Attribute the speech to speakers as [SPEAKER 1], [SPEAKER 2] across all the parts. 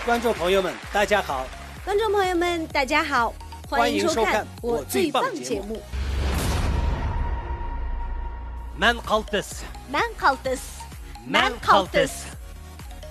[SPEAKER 1] 观众朋友们，大家好！
[SPEAKER 2] 观众朋友们，大家好，欢迎收看我最棒节目。
[SPEAKER 1] Man Qaltis.
[SPEAKER 2] Man Qaltis.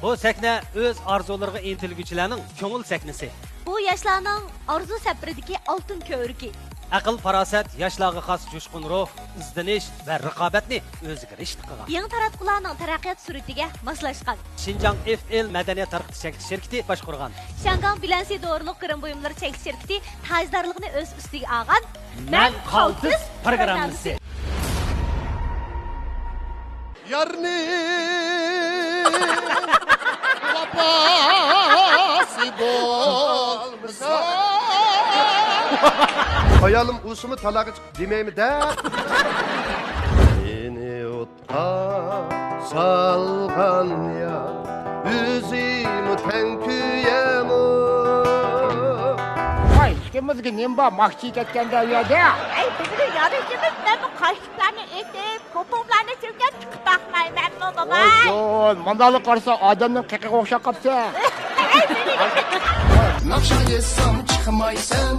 [SPEAKER 1] Bu sahna o'z orzulariga intilguvchilarning ko'ngil sahnasi.
[SPEAKER 2] Bu yoshlarning orzu safiridagi oltin ko'riki.
[SPEAKER 1] Aql farosat yoshlarga xos jo'shqin ruh, izdenish va raqobatni o'ziga rishta qilgan.
[SPEAKER 2] Yangi taratqularning taraqqiyot sur'atiga moslashgan.
[SPEAKER 1] Xinjiang FL madaniyat tarqatish shirkati boshqurgan.
[SPEAKER 2] Shangang Bilansi doğruluq qırım buyumları çekiş şirkati tajdorligini o'z ustiga olgan
[SPEAKER 1] Man Qaltis programmasi.
[SPEAKER 3] Yarni vapası bolmasa Hayalim usumu talağı çıkıp demeyimi de Seni otqa salgan ya Üzümü tenküyemu
[SPEAKER 4] Ay, ikimizga nima bor, maxchi ketganda u yerda.
[SPEAKER 5] Ay, bizni yarışımız ben bu kaşıklarını etip, popomlarını sürgen çıkıp bakmayman mı baba?
[SPEAKER 4] Oy, mandalıq qarsa odamning qiqiga o'xshab qolsa.
[SPEAKER 3] Nakşa yesam çıkmaysan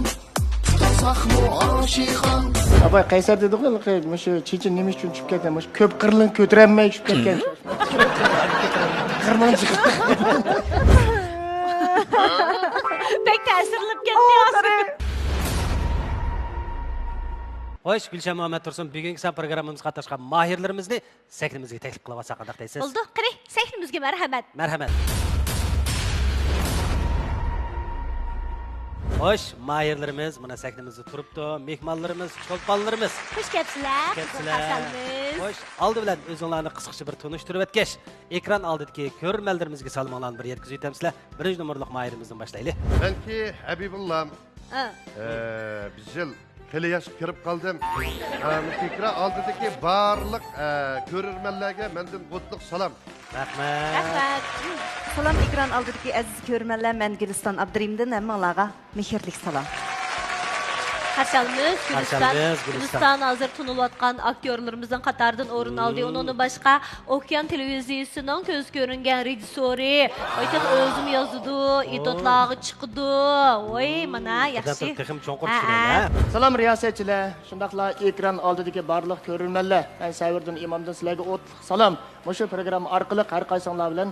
[SPEAKER 3] Tutasakmu aşiqan
[SPEAKER 4] Abay qaysar dedik-ku, shu Chechen nima uchun tushib ketgan, shu ko'p qirlin ko'tarolmay tushib ketgan. Qirmon chiqib.
[SPEAKER 2] Pek ta'sirlanib ketdi.
[SPEAKER 1] Xo'sh, Gulshan Muhammad Tursun bugungi san programmamizga qatnashgan mahirlarimizni sahnamizga taklif qilib olsak qanday deysiz?
[SPEAKER 2] Bo'ldi, qani, sahnamizga marhamat.
[SPEAKER 1] Marhamat. Xo'sh, mahirlarimiz mana sahnamizda turibdi. Mehmonlarimiz, cho'lponlarimiz.
[SPEAKER 2] Xush kelibsizlar.
[SPEAKER 1] Kelibsizlar. Xo'sh, oldi bilan o'zinglarni qisqacha bir tunishtirib o'tgash. Ekran oldidagi ko'rmanlarimizga salomlarni bir yetkazib o'tamsizlar. Birinchi nomerlik mahirimizdan boshlaylik.
[SPEAKER 3] Benki Habibullah
[SPEAKER 2] Ha.
[SPEAKER 3] biz yıl Heli yaş kirip kaldım. Fikra aldıdaki barlık görürmenlerge menden kutluk salam.
[SPEAKER 1] Rahmat.
[SPEAKER 2] Rahmat.
[SPEAKER 6] Salam ekran aldiki aziz ko'rmanlar, men Güliston Abdurimdan hammalarga mehrlik salom.
[SPEAKER 2] Qarşalımız
[SPEAKER 1] Gülistan.
[SPEAKER 2] Gülistan hazır tunulayotgan aktyorlarımızın qatardan o'rin oldi. Onun başqa Okyan televiziyasının göz görüngen rejissori. Aytaq o'zim yozdi, etotlağı chiqdi. Voy, mana yaxshi.
[SPEAKER 1] Texim cho'nqur tushirgan.
[SPEAKER 4] Salom riyosatchilar, shundaqla ekran oldidagi barliq ko'rmanlar. Men Savirdan Imomdan sizlarga salom. Mushu programma orqali har qaysinglar bilan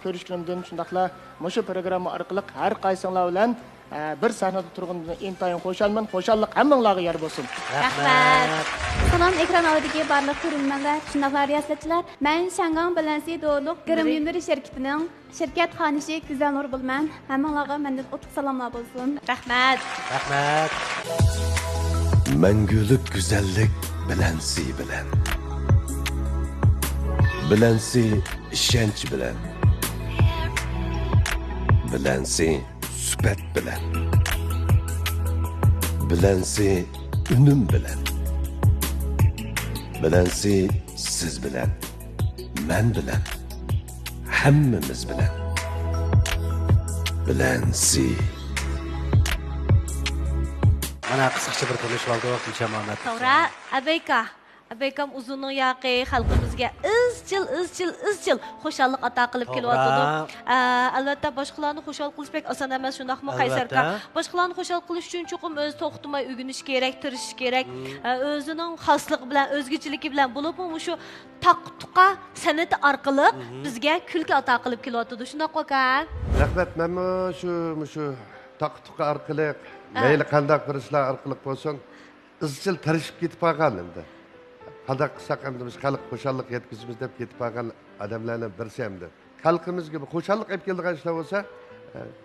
[SPEAKER 4] ko'rishganimdan shundaqla mushu programma orqali har qaysinglar bilan bir sahnada turgandan intayin xo'shalman, xo'shallik hammanglarga yor bo'lsin.
[SPEAKER 2] Rahmat.
[SPEAKER 7] Salom ekran oldidagi barliq ko'rmanlar, shundaqla riyosatchilar. Men Shangang Bilansi doğruluq qırım buyumları şirkatining shirkat xonishi Güzel Nur bo'lman. Hammanglarga mendan o'tib salomlar bo'lsin.
[SPEAKER 2] Rahmat.
[SPEAKER 1] Rahmat.
[SPEAKER 8] Mengülük güzellik bilensi bilen. Bilensi işenç bilen. Bilensi süpet bilen. Bilensi ünüm bilen. Bilensi siz bilen. Men bilen. Hemmimiz bilen. Bilensi.
[SPEAKER 1] Mana qisqacha bir tanishib oldik Gulshan Muhammad.
[SPEAKER 2] To'g'ri, Abeykam uzunning yaqi xalqimizga izchil xo'shallik ato qilib kelyapti. Albatta boshqalarni xushal qilish pek oson emas, shundaqmi Qaysarka? Boshqalarni xushal qilish uchun chuqur o'z to'xtamay o'rganish kerak, tirishish kerak. O'zining xosligi bilan, o'zgachilik bilan bo'lib, shu taqtuqa san'ati orqali bizga kulki ato qilib kelyapti. Shundoq ekan.
[SPEAKER 3] Rahmet ben şu taktuka arkalı meyli kandak bir işler arkalık olsun ızçıl tarışıp gitip bakan hem de. Kandak kısak hem de biz kalık koşallık yetkizimiz deyip gitip bakan adamlarla birisi hem de. Halkımız gibi koşallık hep geldiği işler olsa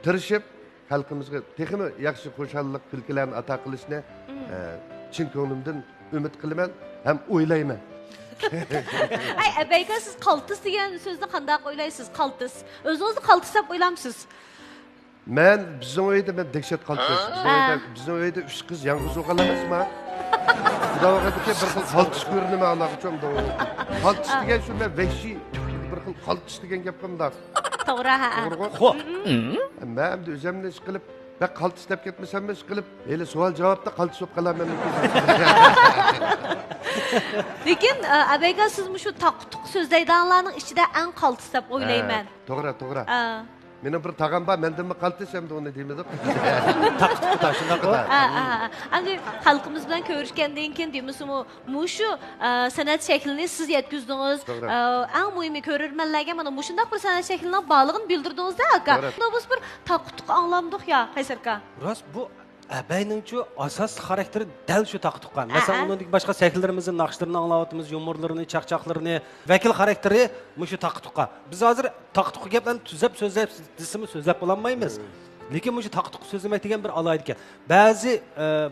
[SPEAKER 3] tırışıp halkımızga tekimi yakşı koşallık külkilerini ata kılışını çin ko'nglimdan ümit kılıman hem o'ylayman.
[SPEAKER 2] Ay, Abeyka siz qaltis degan so'zni qanday o'ylaysiz? Qaltis. O'zingizni qaltis deb o'ylamsiz?
[SPEAKER 3] Men bizim uyda ben dehşet qaltis. Bizim uyda 3 kız yalnız o'qalamaz mı? Xudo bir xil qaltis ko'rinma Alloh uchun doğru. Qaltis degan shu men vahshiy bir xil qaltis degan gap qilmda.
[SPEAKER 2] To'g'ri, ha.
[SPEAKER 1] Xo'p.
[SPEAKER 3] Men de o'zimni ish qilib, ben qaltis deb ketmasam ish qilib, hele savol javobda qaltis bo'lib qolaman.
[SPEAKER 2] Lekin Abeyka siz shu taqtuq so'zlaydiganlarning ichida eng qaltis deb o'ylayman.
[SPEAKER 3] To'g'ri. Mening bir tag'am bor, mendan mi qaltisam da onu deymiz.
[SPEAKER 1] Taqtuqqa shundoq o.
[SPEAKER 2] Endi xalqimiz bilan ko'rishgandan keyin deymizmi, mushu san'at shaklini siz yetkazdingiz. Eng muhimi ko'rarmanlarga mana shunday bir san'at shaklining borlig'ini bildirdingiz-da aka. Biz bir taqtuq anglamdik ya, Qaysar aka.
[SPEAKER 1] Rost bu Bəyninçü asas xarakteri dal shu taqtuqqa. Masalan, onun başqa şəkillərimizin naqşlarını anlavatımız, yumorlarını, çaqçaqlarını, vəkil xarakteri şu taqtuqqa. Biz hazır taqtuq gəplərini tüzəb sözləb desimi sözləb bulanmayımız. Lekin şu taqtuq sözləmək degan bir alaydı ekan. Bəzi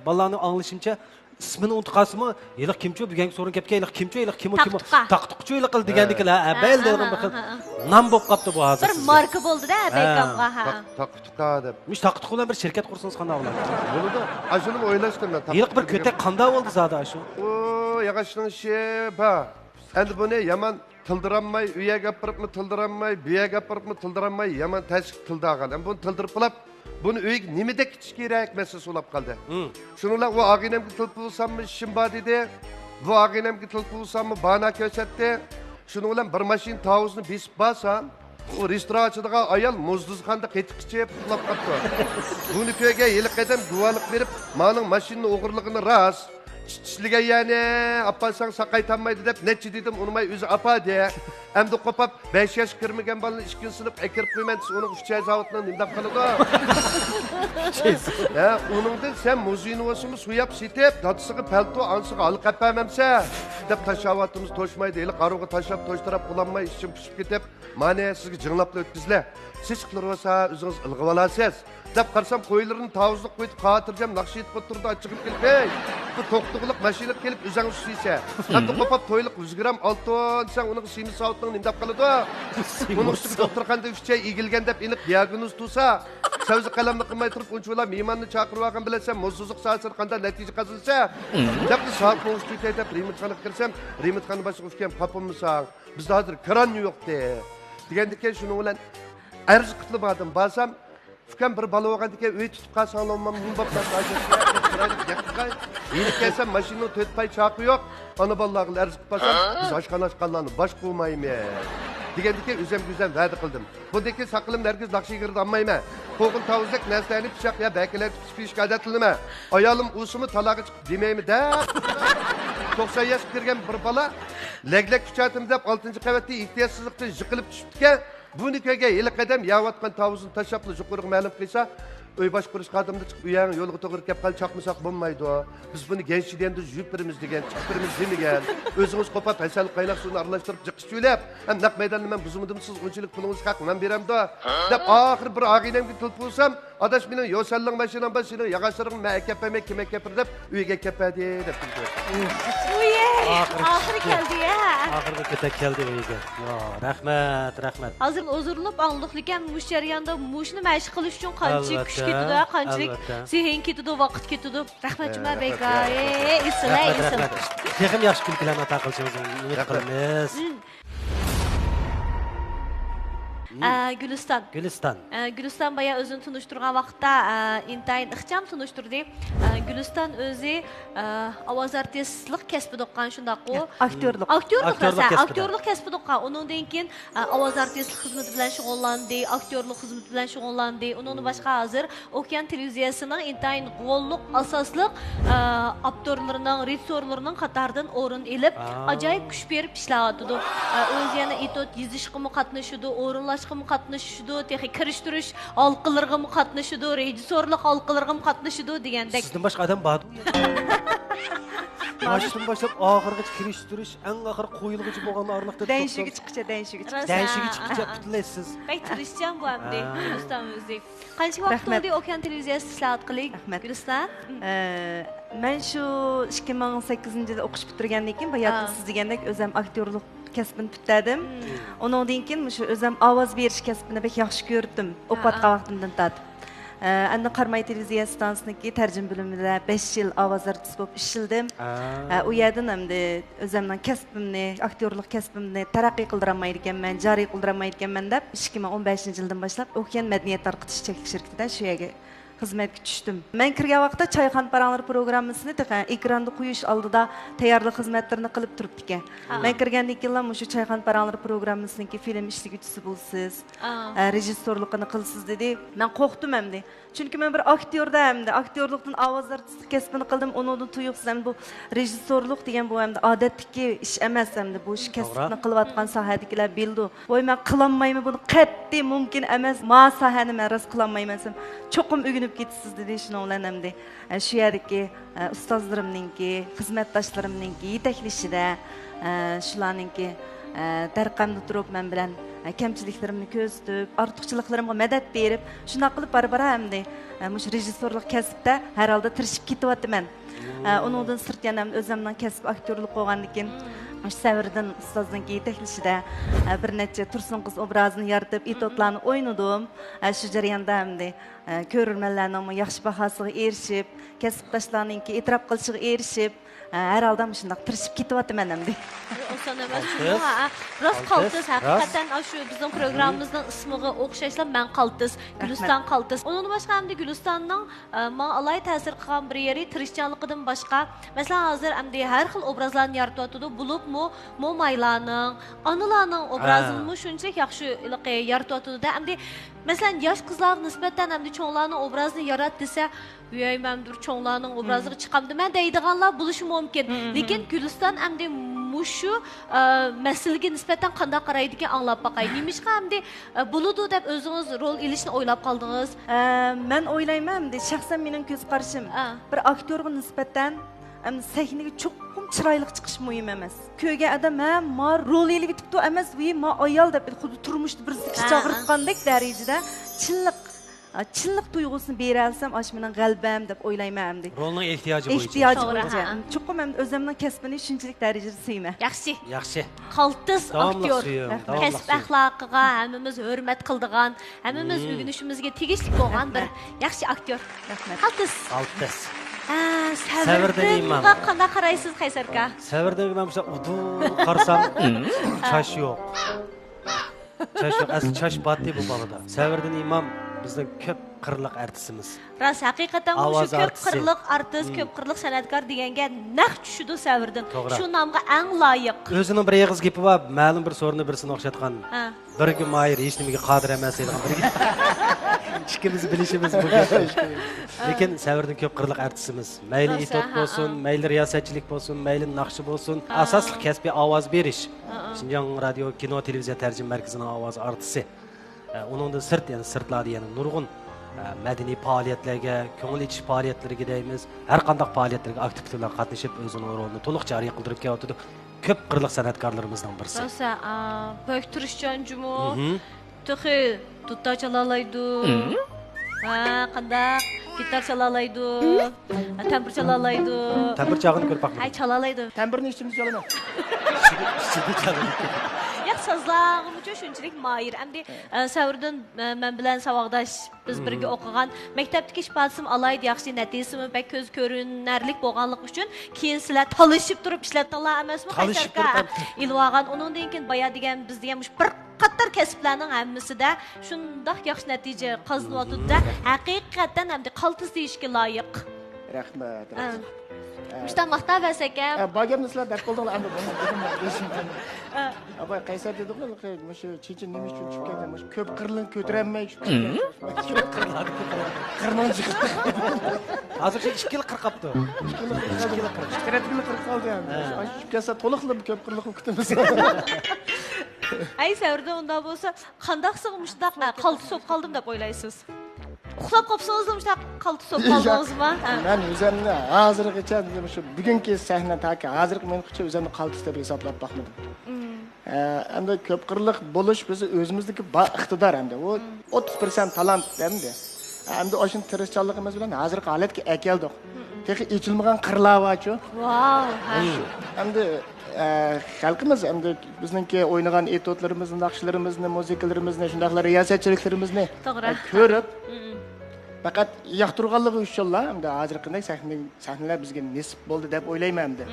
[SPEAKER 1] ballarni anglashimcha ismini unutqasımı, yılıq kimço bugungi so'rin gapga yılıq kimço, yılıq kim taqtuqçu yılıq qil degandikilar. Bayil degan bir xil nam bo'lib qapti bu hozir.
[SPEAKER 2] Bir marka bo'ldi-da Baykamga.
[SPEAKER 3] Taqtuqqa deb.
[SPEAKER 1] Mush taqtuq bilan bir shirkat qursangiz qanday bo'ladi?
[SPEAKER 3] Bo'ladi. Ashuni o'ylashdim men.
[SPEAKER 1] Yılıq bir kötek qanday bo'ldi zada shu?
[SPEAKER 3] O, yağışның şeba. Endi buni yaman tildiranmay, uya gapiribmi tildiranmay, buya gapiribmi tildiranmay, yaman tashqi tildagan. Endi buni tildirib qilib, buni uyga nimada kitish kerak mesele so'lab qoldi. Shuninglar u og'inamga tilib bo'lsammi, ishim bor dedi. Bu og'inamga tilib bo'lsammi, bana ko'rsatdi. Shuning bilan bir mashin tovuzni besib basam, o restoran ochadigan ayol muzduzxonda qetib ichib uxlab qoldi. Buni ko'rga yili qadam guvohlik berib, "Mening mashinani o'g'irligini rost. İşligen yani apasang sakaytanmaydı dep netçi dedim unumay özü apa diye. Hem de kopap 5 yaş kırmıgen balını 2 gün sınıf ekirip koymayın onun uçağı zavutundan imdap kalıdı. Ya onundan sen muziğini olsun suyap sitep tatısığı pelto ansığı alık yapamamsa dep taşavatımız toşmaydı. Eli karuğu taşap toştarap kullanmay işim pişip gidip mane sizgi cınlapla ötküzle. Siz kılır olsa özünüz ılgı olasız. Dep qarsam qo'ylarni tavuzliq qo'yib qatirjam naqsh etib o'tirdi chiqib kelib hey bu to'qtuqliq mashina kelib o'zing suysa hamda qopab to'yliq 100 gram oltin sen uni siymi savutning nimdab qiladi uni ustiga o'tirganda 3 chay egilgan deb iliq diagnoz tursa savzi qalamni qilmay turib uncholar mehmonni chaqirib olgan bilasan muzsuzlik soatida qanday natija qozonsa deb soat qo'yib deb remontxonaga kirsam remontxona boshqa o'tgan papimsan bizda hozir kran yo'q de degandike shuni bilan arz qilib bordim borsam Fıkan bir balı olgan diye öğüt tutup kalsan olmam mümbaplar sadece İyilik gelsem maşının töt pay çakı yok. Ana ballarla erz kıpasam biz aşkanlarını baş kovmayım ya. Digendike üzem güzel verdi kıldım. Bundaki sakılım herkes nakşi girdi anmayım ha. Koğun tavuzluk neslerini pişak ya belkiler pişmiş kadetlini mi? Ayalım usumu talağı çıkıp demeyimi de. 90 yaş kirgen bir bala. Leglek küçatım dep 6. kavette ihtiyatsızlıkta jıkılıp düşüptüken. Bunu köge yili qadam yavatgan tavuzun taşaplı yuqoriga ma'lum qilsa, uy bosh qurish qadamda chiqib uyang yo'lga to'g'ri kelib qal chaqmasak bo'lmaydi. Biz buni gençliğinde jüpirimiz degan, chiqirimiz demagan. O'zingiz qopab asal qaynaq suvni aralashtirib jiqish jo'lab, ham naq maydonni men buzumdimsiz unchilik pulingiz haq men beramda. Deb oxir bir og'inamga tilib bo'lsam, adash meni yo'salling mashinam bor, seni yog'ashlaring men akapamay kim akapir deb uyga kapadi deb turdi.
[SPEAKER 2] Uye, oxiri keldi ya.
[SPEAKER 1] Oxirgi kötek keldi uyga. Yo, rahmat, rahmat.
[SPEAKER 2] Hozir o'zirilib angliqlikan mush jarayonda mushni mashq qilish uchun qancha kuch ketadi, qanchalik zehn ketadi, vaqt ketadi. Rahmat Juma beka. Isla.
[SPEAKER 1] Texim yaxshi kulkilarni ato qilishingizni umid qilamiz.
[SPEAKER 2] Gülistan baya özünü tunuşturgan vaqtda intayin ixcham tunuşturdi. Gülistan o'zi ovoz artistlik kasbida o'qigan shundaq u. Aktyorlik kasbida o'qigan. Undan keyin ovoz artistlik xizmati bilan shug'ullandi, aktyorlik xizmati bilan shug'ullandi. Undan boshqa hozir Okean televiziyasining intayin g'olliq asosliq aktorlarining, rejissyorlarining qatoridan o'rin elib, ajoyib kuch berib ishlayapti. O'zi yana etot yezishga qatnashadi, o'rinlash qatnashishdi, texnik kirishtirish halqalarga qatnashishdi, rejissyorlik halqalarga qatnashishdi degandek.
[SPEAKER 1] Sizdan boshqa odam bormi? Başdan başlap oxirgacha kirishtirish, eng oxir qo'yilg'ichi bo'lgan orliqda
[SPEAKER 6] Değişigi chiqcha.
[SPEAKER 1] Değişigi chiqcha bitlasiz.
[SPEAKER 2] Bek tirishchan bu hamda Gülistan o'zi. Qancha vaqt bo'ldi Okean televiziyasida ishlayotganlik? Gülistan?
[SPEAKER 6] Men shu 2008-yilda o'qish bitirgandan keyin bayaqi siz degandek o'zim aktyorlik kasbini bitladim. Ondan keyin shu o'zim ovoz berish kasbini bek yaxshi ko'rdim. O'qiyotgan vaqtimdan tortib. Endi Qarmay televiziya stansiyaniki tarjima bo'limida 5 yil ovoz artist bo'lib ishladim. U yerdan hamda o'zimning kasbimni, aktyorlik kasbimni taraqqiy qildirolmaydi ekanman, joriy qildirolmaydi ekanman deb 2015-yildan boshlab Okean madaniyat tarqatish cheklik shirkatida shu yerga xizmatga tushdim. Men kirgan vaqtda Çayxan Paranlar programmasini ekranda qo'yish oldida tayyorlik xizmatlarini qilib turibdi ekan. Men kirgandan keyin shu Çayxan Paranlar programmasiniki film ishliguvchisi bo'lsiz, rejissyorligini qilsiz dedi. Men qo'rqdim endi. Chunki men bir aktyorda hamda aktyorlikdan ovoz artistlik kasbini qildim. Undan tuyuqsiz ham bu rejissyorlik degan bu hamda odatdagi ish emas hamda bu ish kasbini qilayotgan sohadagilar bildi. Voy men qilolmayman buni qat'iy mumkin emas. Ma sohani men ras qilolmayman. Cho'qim o'rganib ketasiz dedi shuni bilan hamda shu yerdagi ustozlarimningki, xizmatdoshlarimningki yetaklashida shularningki tarqamda turib men bilan kamchiliklarimni ko'zitib, ortiqchiliklarimga madad berib, shuna qilib barbara hamda mush rejissyorlik kasbda har holda tirishib ketyapman. Uningdan sirt yana o'zimning kasb aktyorlik qilgandan keyin Savirdan ustozning yetaklashida bir necha Tursun qiz obrazini yaratib, etotlarni o'ynadim. Shu jarayonda hamda ko'rurmanlarning yaxshi bahosiga erishib, kasbdoshlarningki e'tirof qilishiga erishib, her holda shunday tirishib ketyapman hamda.
[SPEAKER 2] Oson emas shuni. Rost qaltis haqiqatan shu bizning programmamizning ismiga o'xshashlar men qaltis, Guliston qaltis. Onun boshqa hamda Gulistonning men alay ta'sir qilgan bir yeri tirishchanligidan boshqa, masalan hozir hamda har xil obrazlarni yaratyapti, bo'lib mo'maylarning, onalarning obrazini shunchalik yaxshi yaratyapti. Hamda masalan yosh qizlarga nisbatan hamda cho'nglarning obrazini yarat desa, uyaymandir cho'nglarning obraziga chiqamdi men deydiganlar bo'lishi mumkin. Lekin Guliston hamda mushu masalaga nisbatan qanday qaraydi ekan anglab boqay. Nimishqa hamda bo'ludi deb o'zingiz rol ilishni o'ylab qoldingiz?
[SPEAKER 6] Men o'ylayman hamda shaxsan mening ko'z qarashim bir aktyorga nisbatan sahnaga cho'qim chiroyli chiqish muhim emas. Ko'rgan odam ma rol elib bitibdi emas, ma ayol deb xuddi turmushda bir ziq chaqirtgandek darajada Çinlik tuyg'usini bera olsam, ash mening g'albam deb o'ylayman hamda.
[SPEAKER 1] Rolning ehtiyoji bo'yicha.
[SPEAKER 6] Ehtiyoji bo'yicha. Chuqur men o'zimning kasbini shunchalik darajada sevman.
[SPEAKER 2] Yaxshi.
[SPEAKER 1] Yaxshi.
[SPEAKER 2] Qaltis aktyor. Kasb axloqiga hammamiz hurmat qildigan, hammamiz o'rganishimizga tegishli bo'lgan bir yaxshi aktyor. Rahmat. Qaltis.
[SPEAKER 1] Qaltis.
[SPEAKER 2] Savirdan qanday qaraysiz Qaysar aka?
[SPEAKER 1] Savirdan men qarsam chash yo'q. Chash yo'q. Asl chash batdi bu balada. Savirdan imam bizning ko'p qirliq artistimiz.
[SPEAKER 2] Ras haqiqatan bu ko'p qirliq artist, ko'p qirliq san'atkor deganga naq tushidi Savirdan. Shu nomga eng loyiq.
[SPEAKER 1] O'zining bir yig'iz gapi bor, ma'lum bir so'rni birisini o'xshatgan. Birga mayir hech nimaga qodir emas deydigan birga. Ikkimiz bilishimiz bu gap. Lekin Savirdan ko'p qirliq artistimiz. Mayli etot bo'lsin, mayli riyosatchilik bo'lsin, mayli naqshi bo'lsin, asosli kasbiy ovoz berish. Shinjong radio, kino, televiziya tarjima markazining ovoz artisti. Uningdan sirt, ya'ni sirtlarda yana nurg'un madaniy faoliyatlarga, ko'ngil ichish faoliyatlariga deymiz, har qanday faoliyatlarga aktiv bilan qatnashib o'zining rolini to'liq joriy qildirib kelyapti. Ko'p qirliq san'atkorlarimizdan birisi.
[SPEAKER 2] Rosa, Bekturishjon Jumo, Tuxi, tutda chalalaydi. Qanday gitar chalalaydi, tambur chalalaydi.
[SPEAKER 1] Tambur chog'ini ko'rib baqma.
[SPEAKER 2] Ay chalalaydi.
[SPEAKER 4] Tamburni ishimiz chalaman.
[SPEAKER 1] Ishida chalalaydi.
[SPEAKER 2] Sazlağım üçün şunçilik mayir. Əmdi Savirdan mən bilən savaqdaş biz birgə oxuğan məktəbdəki işbazım alaydı yaxşı nəticəsimi bək göz görünərlik bolğanlıq üçün keyin sizlər talışıb durub işlətdinlər emasmı Qaysarqa? İlvağan onun deyinkin baya degen biz degenmiş bir qatar kəsblərinin həmmisi də şundaq yaxşı nəticə qazanıbdı da həqiqətən əmdi qaltis deyişki layiq.
[SPEAKER 4] Rəhmət.
[SPEAKER 2] Müştə maqta vəsəkəm.
[SPEAKER 4] Bagam sizlar dərk oldunlar əmdi bunu dedim. Ama Qaysar dedik mi? Şu Çeçen neymiş çünkü çıkıyor. Köp kırılın kötürenmeyi çıkıyor. Kırmızı çıkıyor.
[SPEAKER 1] Hazırca 2 yıl qırqaptı. 2 yıl qırq.
[SPEAKER 4] Kıratını kırk kaldı yani. Kasa tolukla bir köp kırılık okutumuş.
[SPEAKER 2] Ay Savirdan onda bolsa qandaq sığmışdaq qaldı sop qaldım deb oylaysınız. Uxlab qopsanız da müştaq qaldı sop qaldınız mı?
[SPEAKER 4] Ben üzerine hazırlıqca şu bugünkü sahne taki hazırlık men qıça üzerine qaldı deb hesaplab baxmadım. Hem de köp kırılık buluş bizi özümüzdeki iktidar hem de o 30% talant hem de. Hem de o şimdi tirişçalığımız bilen hazır haletki ekeldik. Tek içilmeyen kırlığa var şu.
[SPEAKER 2] Wow.
[SPEAKER 4] Hem de halkımız hem de bizimki oynayan etotlarımızın, nakşilerimizni, müzikalarımızını, şundaklar riyasetçiliklerimizni körüp fakat yaxtırganlığı inşallah hem de hazırkındak sahneler bizge nesip oldu dep oylayman hem de.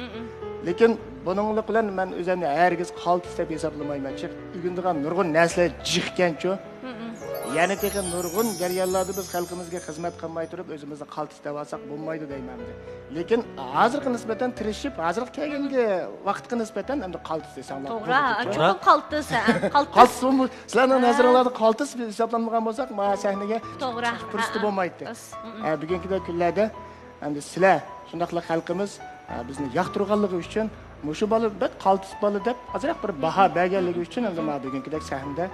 [SPEAKER 4] Lekin bununla bilen men özümde herkes qaltis dep hesaplamayman. Ügündigan nurgun näsler jikkenço. yana tekin nurg'un jarayonlarda biz xalqimizga xizmat qilmay turib o'zimizni qaltis deb olsak bo'lmaydi deyman. Lekin hozirgi nisbatan tirishib, hozirgi kelgangi vaqtga nisbatan endi qaltis desanglar.
[SPEAKER 2] To'g'ri, cho'qim qaltis, qaltis.
[SPEAKER 4] Qaltis sizlarning nazaringlarda qaltis hisoblanmagan bo'lsak, mana sahnaga
[SPEAKER 2] To'g'ri.
[SPEAKER 4] turishdi bo'lmaydi. Bugungi kunlarda endi sizlar shundaqla xalqimiz bizni yoqtirganligi uchun mushu bola bir qaltis bola deb ozroq bir baho berganligi uchun endi mana bugungidek sahnada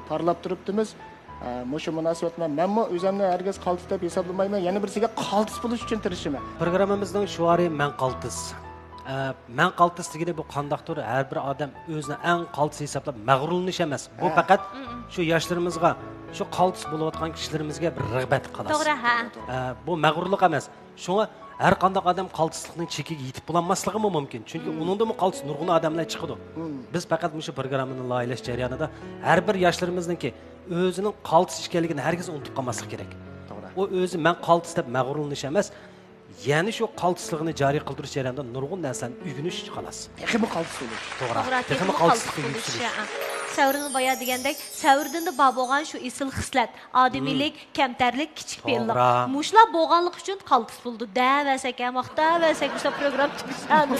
[SPEAKER 4] parlab turibdimiz. Mushu munosabat bilan menmi o'zimni hargiz qaltis deb hisoblamayman. Yana birisiga qaltis bo'lish uchun tirishaman.
[SPEAKER 1] Programmamizning shuari "Men qaltis". Men qaltis deganda bu qandaqdir har bir odam o'zini eng qaltis hisoblab mag'rurlanish emas. Bu faqat shu yoshlarimizga, shu qaltis bo'layotgan kishilarimizga bir rag'bat qiladi.
[SPEAKER 2] To'g'ri, ha.
[SPEAKER 1] Bu mag'rurlik emas. Shunga har qanday odam qaltislikning chekiga yetib bo'lmasligi mumkin. Chunki uningda mu qaltis nurg'un odamlar chiqadi. Biz faqat shu programmani loyihalash jarayonida har bir yoshlarimizningki o'zining qaltis ekanligini hargiz unutib qolmaslik kerak. O o'zi men qaltis deb mag'rurlanish emas, ya'ni shu qaltisligini joriy qildirish jarayonida nurg'un narsani o'rganish xolos.
[SPEAKER 4] Texmi qaltis bo'lish.
[SPEAKER 1] To'g'ri.
[SPEAKER 2] Texmi qaltislikni yuksalish. Savrni boya degandek, savrda bor bo'lgan shu esil xislat, odimiylik, kamtarlik, kichik belliq. Mushlar bo'lganlik uchun qaltis bo'ldi. Da'vasak, maqtavasak, o'sha program chiqishadi.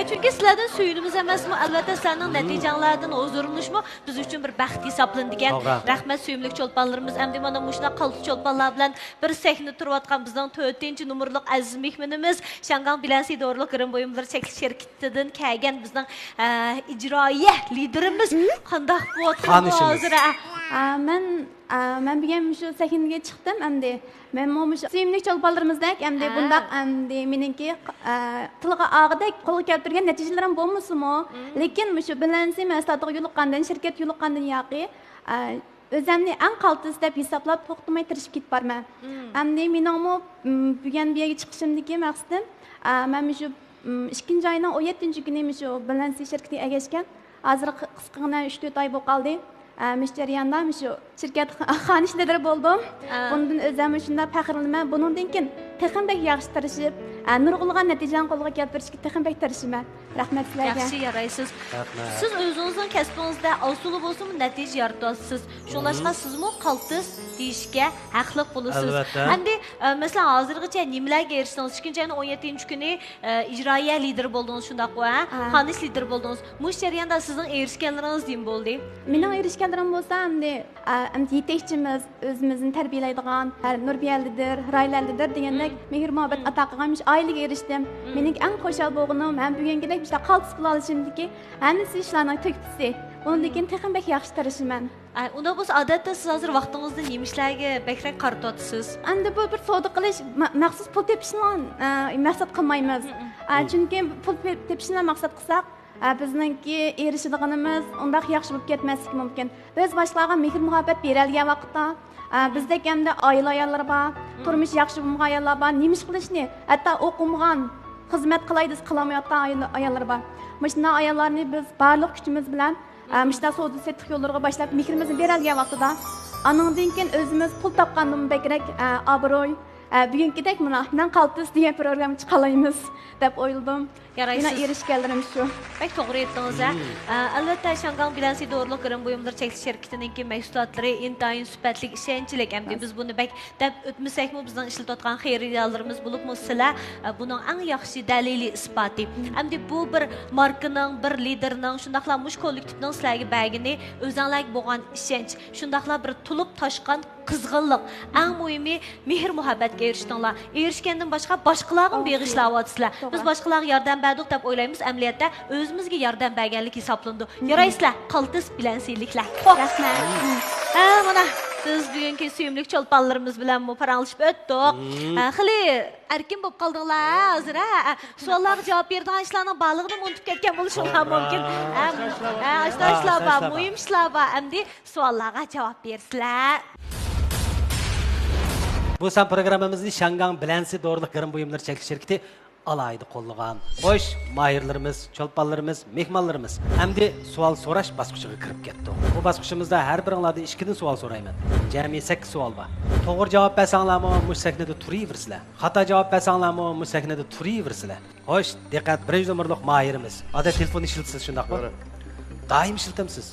[SPEAKER 2] Chunki sizlardan suyunimiz emasmi? Albatta sizlarning natijalardan huzurlanishmi biz uchun bir baxt hisoblanadigan. Rahmat suyumlik cho'lponlarimiz, endi mana mushlar qaltis cho'lponlar bilan bir sahna turayotgan bizning 4-numurliq aziz mehmonimiz Shangang Bilansi Doğruluk Qırım Buyumlar Çekilish şirketidan kelgan bizning ijroiya liderimiz qanday bo'lyapti hozir?
[SPEAKER 7] Men bugun shu sahnaga chiqdim endi. Men shu suyumlik cho'lponlarimizdek endi bundaq endi meningki tilga og'idek qo'lga keltirgan natijalarim bo'lmasimi? Lekin shu Bilansi mas'uliyatiga yo'liqqandan, shirkat yo'liqqandan yoqi o'zimni eng qaltis deb hisoblab to'xtamay tirishib ketib borman. Endi meningmi bugun bu yerga chiqishimdagi maqsadim men shu 2-oyning 17-kuni shu Bilansi shirkatiga egashgan. Hozir qisqagina 3-4 oy bo'lib qoldi. Müşteriyanda shu shirkat xonishidalari bo'ldim. Bundan o'zim shunda faxrlanaman. Bundan keyin texnik yaxshi tirishib, nurg'ulg'an natijani qo'lga keltirishga texnik tirishiman. Rahmat sizlarga.
[SPEAKER 2] Yaxshi yaraysiz. Siz o'zingizning kasbingizda asuli bo'lsin natija yaratasiz. Shunlashqa sizmi qaltis deyishga haqli bo'lasiz. Endi masalan hozirgacha nimalarga erishdingiz? 2-oyning 17-kuni ijroiya lider bo'ldingiz, shundaq-ku, xonish lider bo'ldingiz. Bu jarayonda sizning erishganlaringiz nima bo'ldi?
[SPEAKER 7] Mening erishganlarim bo'lsa, endi yetakchimiz o'zimizni tarbiyalaydigan Nurbiyalidir, Raylallidir degandek mehr-muhabbat ato qilgan oilaga erishdim. Mening eng xo'shal bo'lganim ham bugungidek işte qaltis bo'la olishimdiki, hammasi ishlarning tugtisi. Undan keyin texnik yaxshi tirishiman.
[SPEAKER 2] Unda biz odatda siz hozir vaqtingizni nima ishlarga bakrak qaratyapsiz?
[SPEAKER 7] Endi bu bir savdo qilish, maxsus pul tepishni maqsad qilmaymiz. Chunki pul tepishni maqsad qilsak, bizningki erishadiganimiz undaq yaxshi bo'lib ketmasligi mumkin. Biz boshqalarga mehr-muhabbat beradigan vaqtda bizdek hamda oila ayollari bor, turmush yaxshi bo'lmagan ayollar bor, nima ish qilishni, hatto o'qimagan, xizmat qilaydiz qilmayotgan ayollar bor. Mana ayollarni biz barliq kuchimiz bilan mana savdo setiq yo'llariga boshlab mehrimizni beradigan vaqtida, anandan keyin o'zimiz pul topgandan bekrak obro'y bugünkidek men qaltis degan program chiqalaymiz deb o'yladim. Yana erishganlarim shu.
[SPEAKER 2] Bak to'g'ri aytdingiz. Albatta Shangang Bilansi Doğruluk Qırım Buyumlar Çekilish şirketininki mahsulotlari intayin sifatli ishonchlik. Endi biz buni bak deb o'tmasakmi bizning ishlatayotgan xayriyatlarimiz bo'libmi sizlar buning eng yaxshi dalili isboti. Endi bu bir markaning, bir liderning, shundaqla mush kollektivning sizlarga bergini o'zinglarga bo'lgan ishonch, shundaqla bir tulib toshgan qizg'inlik, eng muhimi mehr-muhabbatga erishdinglar. Erishgandan boshqalarga beg'ishlayapsizlar. Biz boshqalarga yordam berdik deb o'ylaymiz, amaliyotda o'zimizga yordam berganlik hisoblandi. Yaraysizlar, qaltis bilansiliklar.
[SPEAKER 7] Rahmat.
[SPEAKER 2] Mana siz bugungi suyumlik cho'lponlarimiz bilan paranglashib o'tdik. Xili erkin bo'lib qoldinglar hozir. Savollarga javob beradigan ishlarning ba'lig'ini unutib ketgan bo'lishinglar mumkin. Ishlar bor, muhim ishlar bor. Endi savollarga javob bersizlar.
[SPEAKER 1] Bu san programmamizni Shangang Bilansi Doğruluk Qırım Buyumlar Çekilish şirketi alayda qo'llagan. Xo'sh, mahirlarimiz, cho'lponlarimiz, mehmonlarimiz endi savol so'rash bosqichiga kirib ketdi. Bu bosqichimizda har biringlardan 2 dan savol so'rayman. Jami 8 savol bor. To'g'ri javob bersanglarmi, mush sahnada turaversizlar. Xato javob bersanglarmi, mush sahnada turaversizlar. Xo'sh, diqqat, 1-numurliq mahirimiz. Odat telefon ishlatasiz, shundaqmi? Doim ishlatasiz.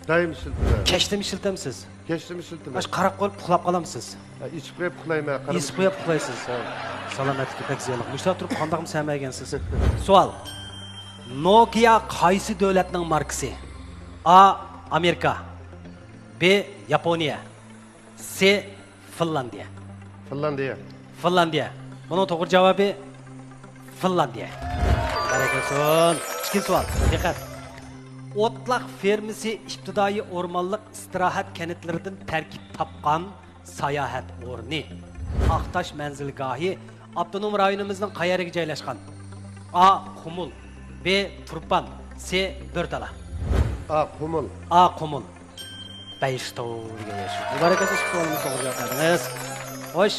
[SPEAKER 3] Doim ishlatasiz.
[SPEAKER 1] Kechda ishlatasiz.
[SPEAKER 3] Geçtim siltimi.
[SPEAKER 1] Baş qarab qo'yib uxlab qolamsiz.
[SPEAKER 3] İçip koyup kılayım.
[SPEAKER 1] Esib qo'yib uxlaysiz. Salomatlikka pek ziyolik. Mushta turib qandoqmi samagansiz? Savol. Nokia qaysi davlatning markasi? A. Amerika. B. Yaponiya. C. Finlandiya.
[SPEAKER 3] Finlandiya.
[SPEAKER 1] Finlandiya. Buning to'g'ri javobi Finlandiya. Barakalson. İkinci savol. Diqqat. Otlaq fermisi ibtidoiy o'rmonliq istirohat kanitlaridan tarkib topgan sayohat o'rni. Aqtash manzilgohi avtonom rayonimizning qayeriga joylashgan? A. Qumul. B. Turpan. C. Bo'rtala.
[SPEAKER 3] A. Kumul.
[SPEAKER 1] A. Qumul. 5 to'g'riga yashu. Muborak olsun, savolimiz to'g'ri javob berdingiz. Xo'sh,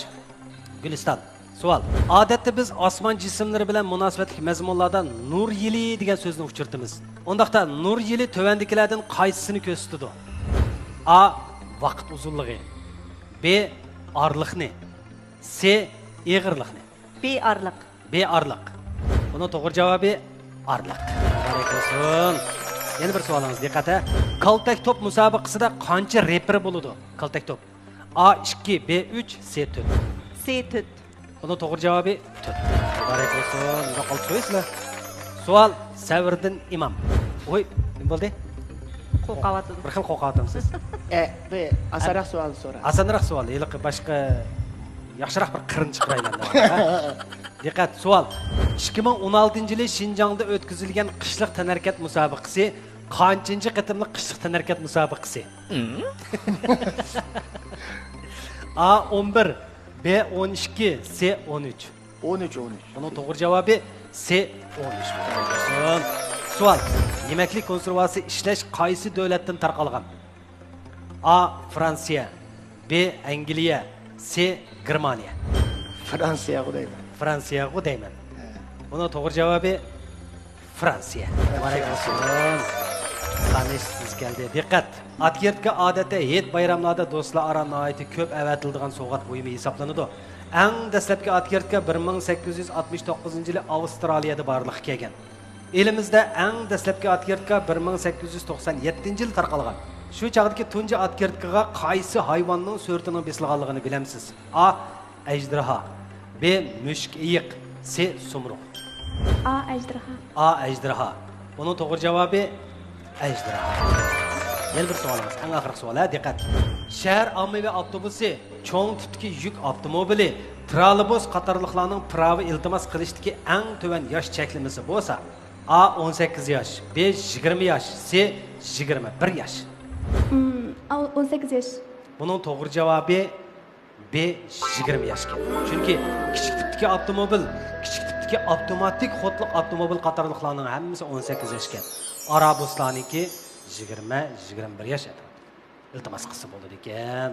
[SPEAKER 1] Guliston. Savol. Odatda biz osmon jismlari bilan munosabatli mazmunlarda nur yili degan so'zni uchirtamiz. Undaqda nur yili tövendikilardan qaysisini ko'rsatadi? A. Vaqt uzunligi. B. Orliqni. C. Eg'irliqni.
[SPEAKER 6] B arliq.
[SPEAKER 1] B. Orliq. Buning to'g'ri javobi orliq. Muborak olsun. Yana bir savolimiz, diqqat. Kaltak top musobaqasida qancha reper bo'ladi? Kaltak top. A. 2, B. 3, C. 4.
[SPEAKER 6] C 4.
[SPEAKER 1] Buning to'g'ri javobi 4. Muborak olsun. Nima qoldi so'ysizlar? Savol Savirdin Imom. Voy, nima bo'ldi?
[SPEAKER 6] Qo'rqavatdim.
[SPEAKER 1] Bir xil qo'rqavatmisiz?
[SPEAKER 4] Be, asaraq savol so'ra.
[SPEAKER 1] Asanroq savol, yiliq boshqa yaxshiroq bir qirin chiqarayman. Diqqat, savol. 2016-yili Xinjiangda o'tkazilgan qishliq tanarkat musobaqasi qanchinchi qitimli qishliq tanarkat musobaqasi? A 11, B 12, C 13.
[SPEAKER 4] 13.
[SPEAKER 1] Buning to'g'ri javobi C 13. Savol. Yemaklik konservasi ishlash qaysi davlatdan tarqalgan? A. Fransiya. B. Angliya. C. Germaniya.
[SPEAKER 4] Fransiya deyman.
[SPEAKER 1] Fransiya deyman. Buning to'g'ri javobi Fransiya. Barakalson. Tanishsiz keldi. Diqqat. Atkertka odatda het bayramlarda do'stlar orasida ko'p avatiladigan sovg'at buyumi hisoblanadi. Eng dastlabki atkertka 1869-yili Avstraliyada barliqqa kelgan. Elimizda eng dastlabki atkertka 1897-yil tarqalgan. Shu chaqdagi tunji atkertkaga qaysi hayvonning suratining besilganligini bilamsiz? A. Ejderha. B. Mushuk iyiq. C. Sumruq.
[SPEAKER 7] A. Ejderha.
[SPEAKER 1] A. Ejderha. Buning to'g'ri javobi ejderha. Yana bir savolimiz, eng oxirgi savol, diqqat. Shahar ommaviy avtobusi, cho'ng tipdagi yuk avtomobili, trolleybus qatorliqlarning prava iltimos qilishdagi eng tuvan yosh cheklimasi bo'lsa, A 18 yosh, B 20 yosh, C 21 yosh.
[SPEAKER 7] 18 yosh.
[SPEAKER 1] Buning to'g'ri javobi B 20 yoshga. Chunki kichik tipdagi avtomobil, kichik tipdagi avtomatik xotliq avtomobil qatorliqlarning hammasi 18 yoshga. Arabuslarniki 20-21 yosh edi. Iltimos qilsa bo'ladi ekan.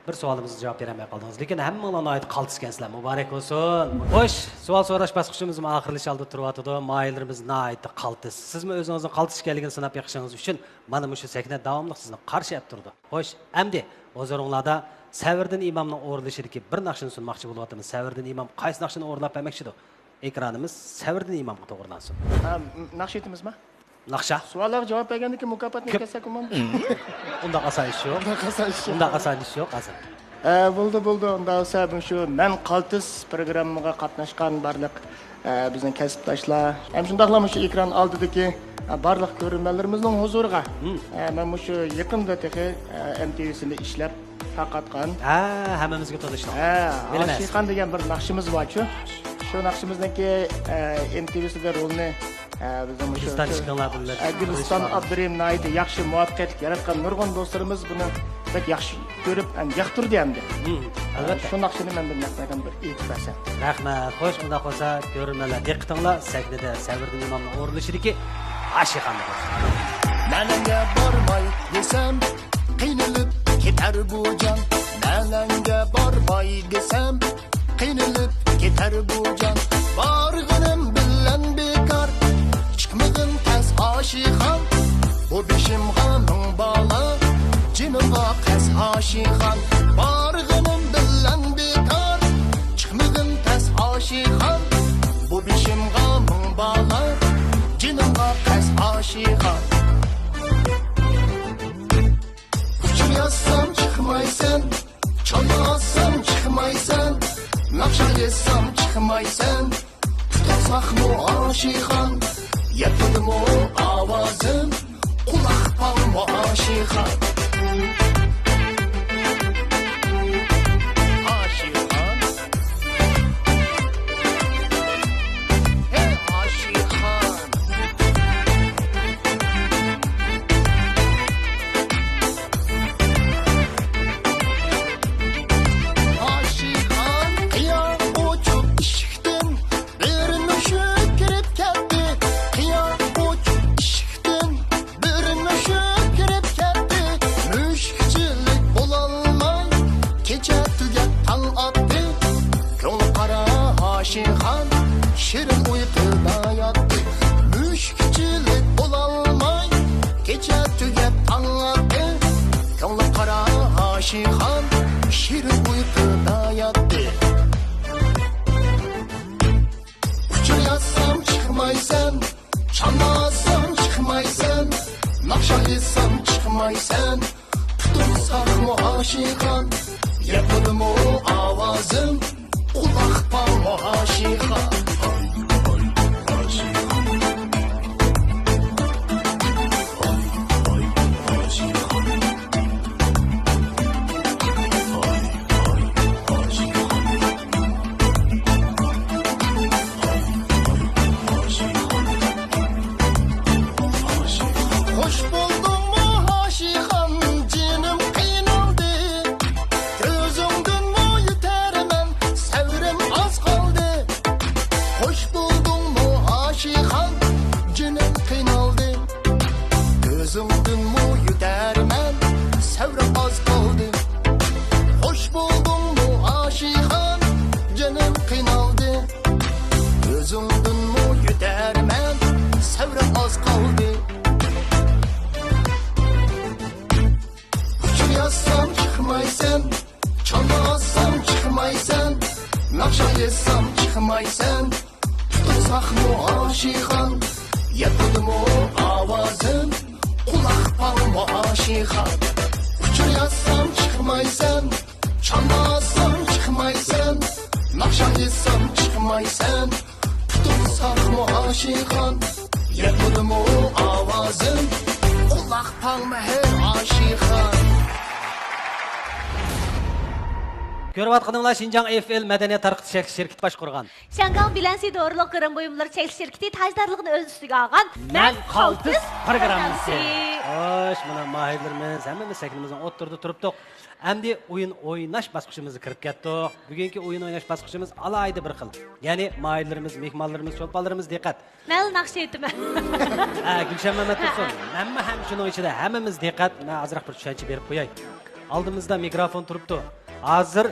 [SPEAKER 1] Bir savolimizga javob beramay qoldingiz, lekin hammalarga oid qaltisgansizlar. Muborak bo'lsin. Xo'sh, savol so'rash bosqichimiz oxirlash oldi turyapti. Mayillarimiz nihoyatda qaltis. Sizmi o'zingizni qaltis ekanligini sinab yiqishingiz uchun mana shu sakna davomli sizni qarshi olib turdi. Xo'sh, endi huzuringizda Savirdin Imomning o'rnashidagi bir naqshini sunmoqchi bo'lyapmiz. Savirdin Imom qaysi naqshini o'rnab bermoqchidir? Ekranimiz Savirdin Imomga to'g'rilansin.
[SPEAKER 4] Naqsh aytamizmi?
[SPEAKER 1] Naqsha.
[SPEAKER 4] Savollarga javob bergandan keyin mukofotni kelsak bo'lmaydi.
[SPEAKER 1] Unda asan ish yo'q. Unda asan ish yo'q, asan.
[SPEAKER 4] Bo'ldi. Unda bo'lsa shu men qaltis programmaga qatnashgan barliq bizning kasbdoshlar, ham shundaqla shu ekran oldidagi barliq ko'ruvchilarimizning huzuriga men shu yaqinda tehi MTV'sida ishlab tarqatgan.
[SPEAKER 1] Hammamizga tanishlar.
[SPEAKER 4] Oshixon degan bir naqshimiz bor-ku. Shu naqshimizniki MTV'sida rolni Guliston Abdurim Naidi yaxshi muvaffaqiyat yaratgan nurg'un do'stlarimiz buni pek yaxshi ko'rib ham yoqtirdi hamda. Albatta. Shu naqshini men bilmasam bir e'tiborsam.
[SPEAKER 1] Rahmat. Xo'sh, unda qolsa ko'rinmalar. Diqqatinglar, sahnada Savirdin Imomning o'rnashidagi Oshixon.
[SPEAKER 9] Nalanga bormay desam, qiynalib ketar bu jon. Nalanga bormay desam, qiynalib ketar bu jon. Borg'inim bilan bekor, chiqmag'in tas Oshixon. Bu beshim g'aming bola, jinimga qas Oshixon. Borg'inim bilan bekor, chiqmag'in tas Oshixon. Bu beshim g'aming bola, jinimga qas Oshixon. Kuchim yossam çıkmaysan, çalmasam çıkmaysan, nakşa yesem çıkmaysan, tutsak mı aşikan, yapıldı mı avazım, kulak bal mı aşikan. Aşikan, hey aşikan. Aşikan kıyam uçup ışıktan bir müşük girip geldi. Kıyam uçup ışıktan bir müşük girip geldi. Müşkçilik bulalmay gece tüget tan attı. Kolu kara aşikan şirin uykuda yattı. Müşkçilik bulalmay gece tüget tan attı. Kolu kara aşikan şirin uykuda yattı. Uçur yazsam çıkmaysan, çalmasam çıkmaysan, nakşa yazsam çıkmaysan, tutulsak mı aşikan, yapılır mı avazım, kulak bal mı aşikan. Hoş buldun mu aşikan, canım kıynaldı. Gözünden mu yetermen, sevrem az kaldı. Hoş buldun mu aşikan, canım kıynaldı. Gözünden mu yetermen, sevrem az kaldı. Hoş buldun mu aşikan, canım kıynaldı. Gözünden mu yetermen, sevrem az kaldı. Yazsam çıkmaysan, çalmasam çıkmaysan, nakşa yazsam çıkmaysan, tutsak mı aşikan, yapıldı mı avazım, kulak bal mı aşikan. Uçur yazsam çıkmaysan, çalmasam çıkmaysan, nakşa yazsam çıkmaysan, tutsak mı aşikan, yapıldı mı avazım, kulak bal mı her aşikan.
[SPEAKER 1] Көріп атқаныңлар Шинжаң FL мәдениет тарқытыш şirket башқұрған.
[SPEAKER 2] Şangan Bilensi Doğruluk Kırım Buyumları Çekiliş Şirketi tajdарлығын өз üstüge alған
[SPEAKER 1] Мән Қалтыз программасы. Hoş, мына mahirlerimiz, hemmemiz sekinimizden oturdu turuptuk. Әмді ойын ойнаш басқышымызды кіріп кеттік. Бүгінгі ойын ойнаш басқышымız alaydı bir xil. Yani mahirlerimiz, mehmanlarımız, çolpalarımız dikkat.
[SPEAKER 2] Мәл нақшы етімі.
[SPEAKER 1] Gülşen Mehmet Tursun, әмі hem şunun içinde hemmemiz dikkat. Ben azırak bir düşençi berip koyay. Aldığımızda mikrofon turuptu. Hazır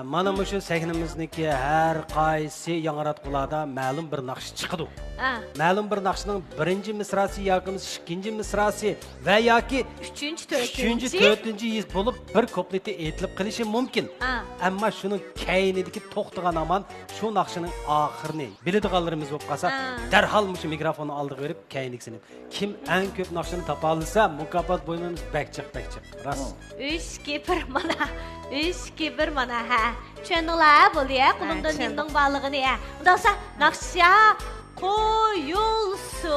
[SPEAKER 1] mana mushu sahnimizniki har qaysi yangiratqularda ma'lum bir naqsh chiqadi. Ma'lum bir naqshning birinchi misrasi yoki ikkinchi misrasi va yoki uchinchi, to'rtinchi yiz bo'lib bir kupleti aytilib qilishi mumkin. Ammo shuning keynidagi to'xtagan aman shu naqshining oxirini biladiganlarimiz bo'lib qolsa, darhol mushu mikrofonni oldiga berib keyniksini. Kim eng ko'p naqshini topa olsa, mukofot bo'ynimiz bakchiq. Rost.
[SPEAKER 2] 3-2-1 mana. 3-2-1 mana ha. Tushundinglar bo'ldi ya, qo'limdan nimning borlig'ini ya. Unda olsa naqsha qo'yulsin.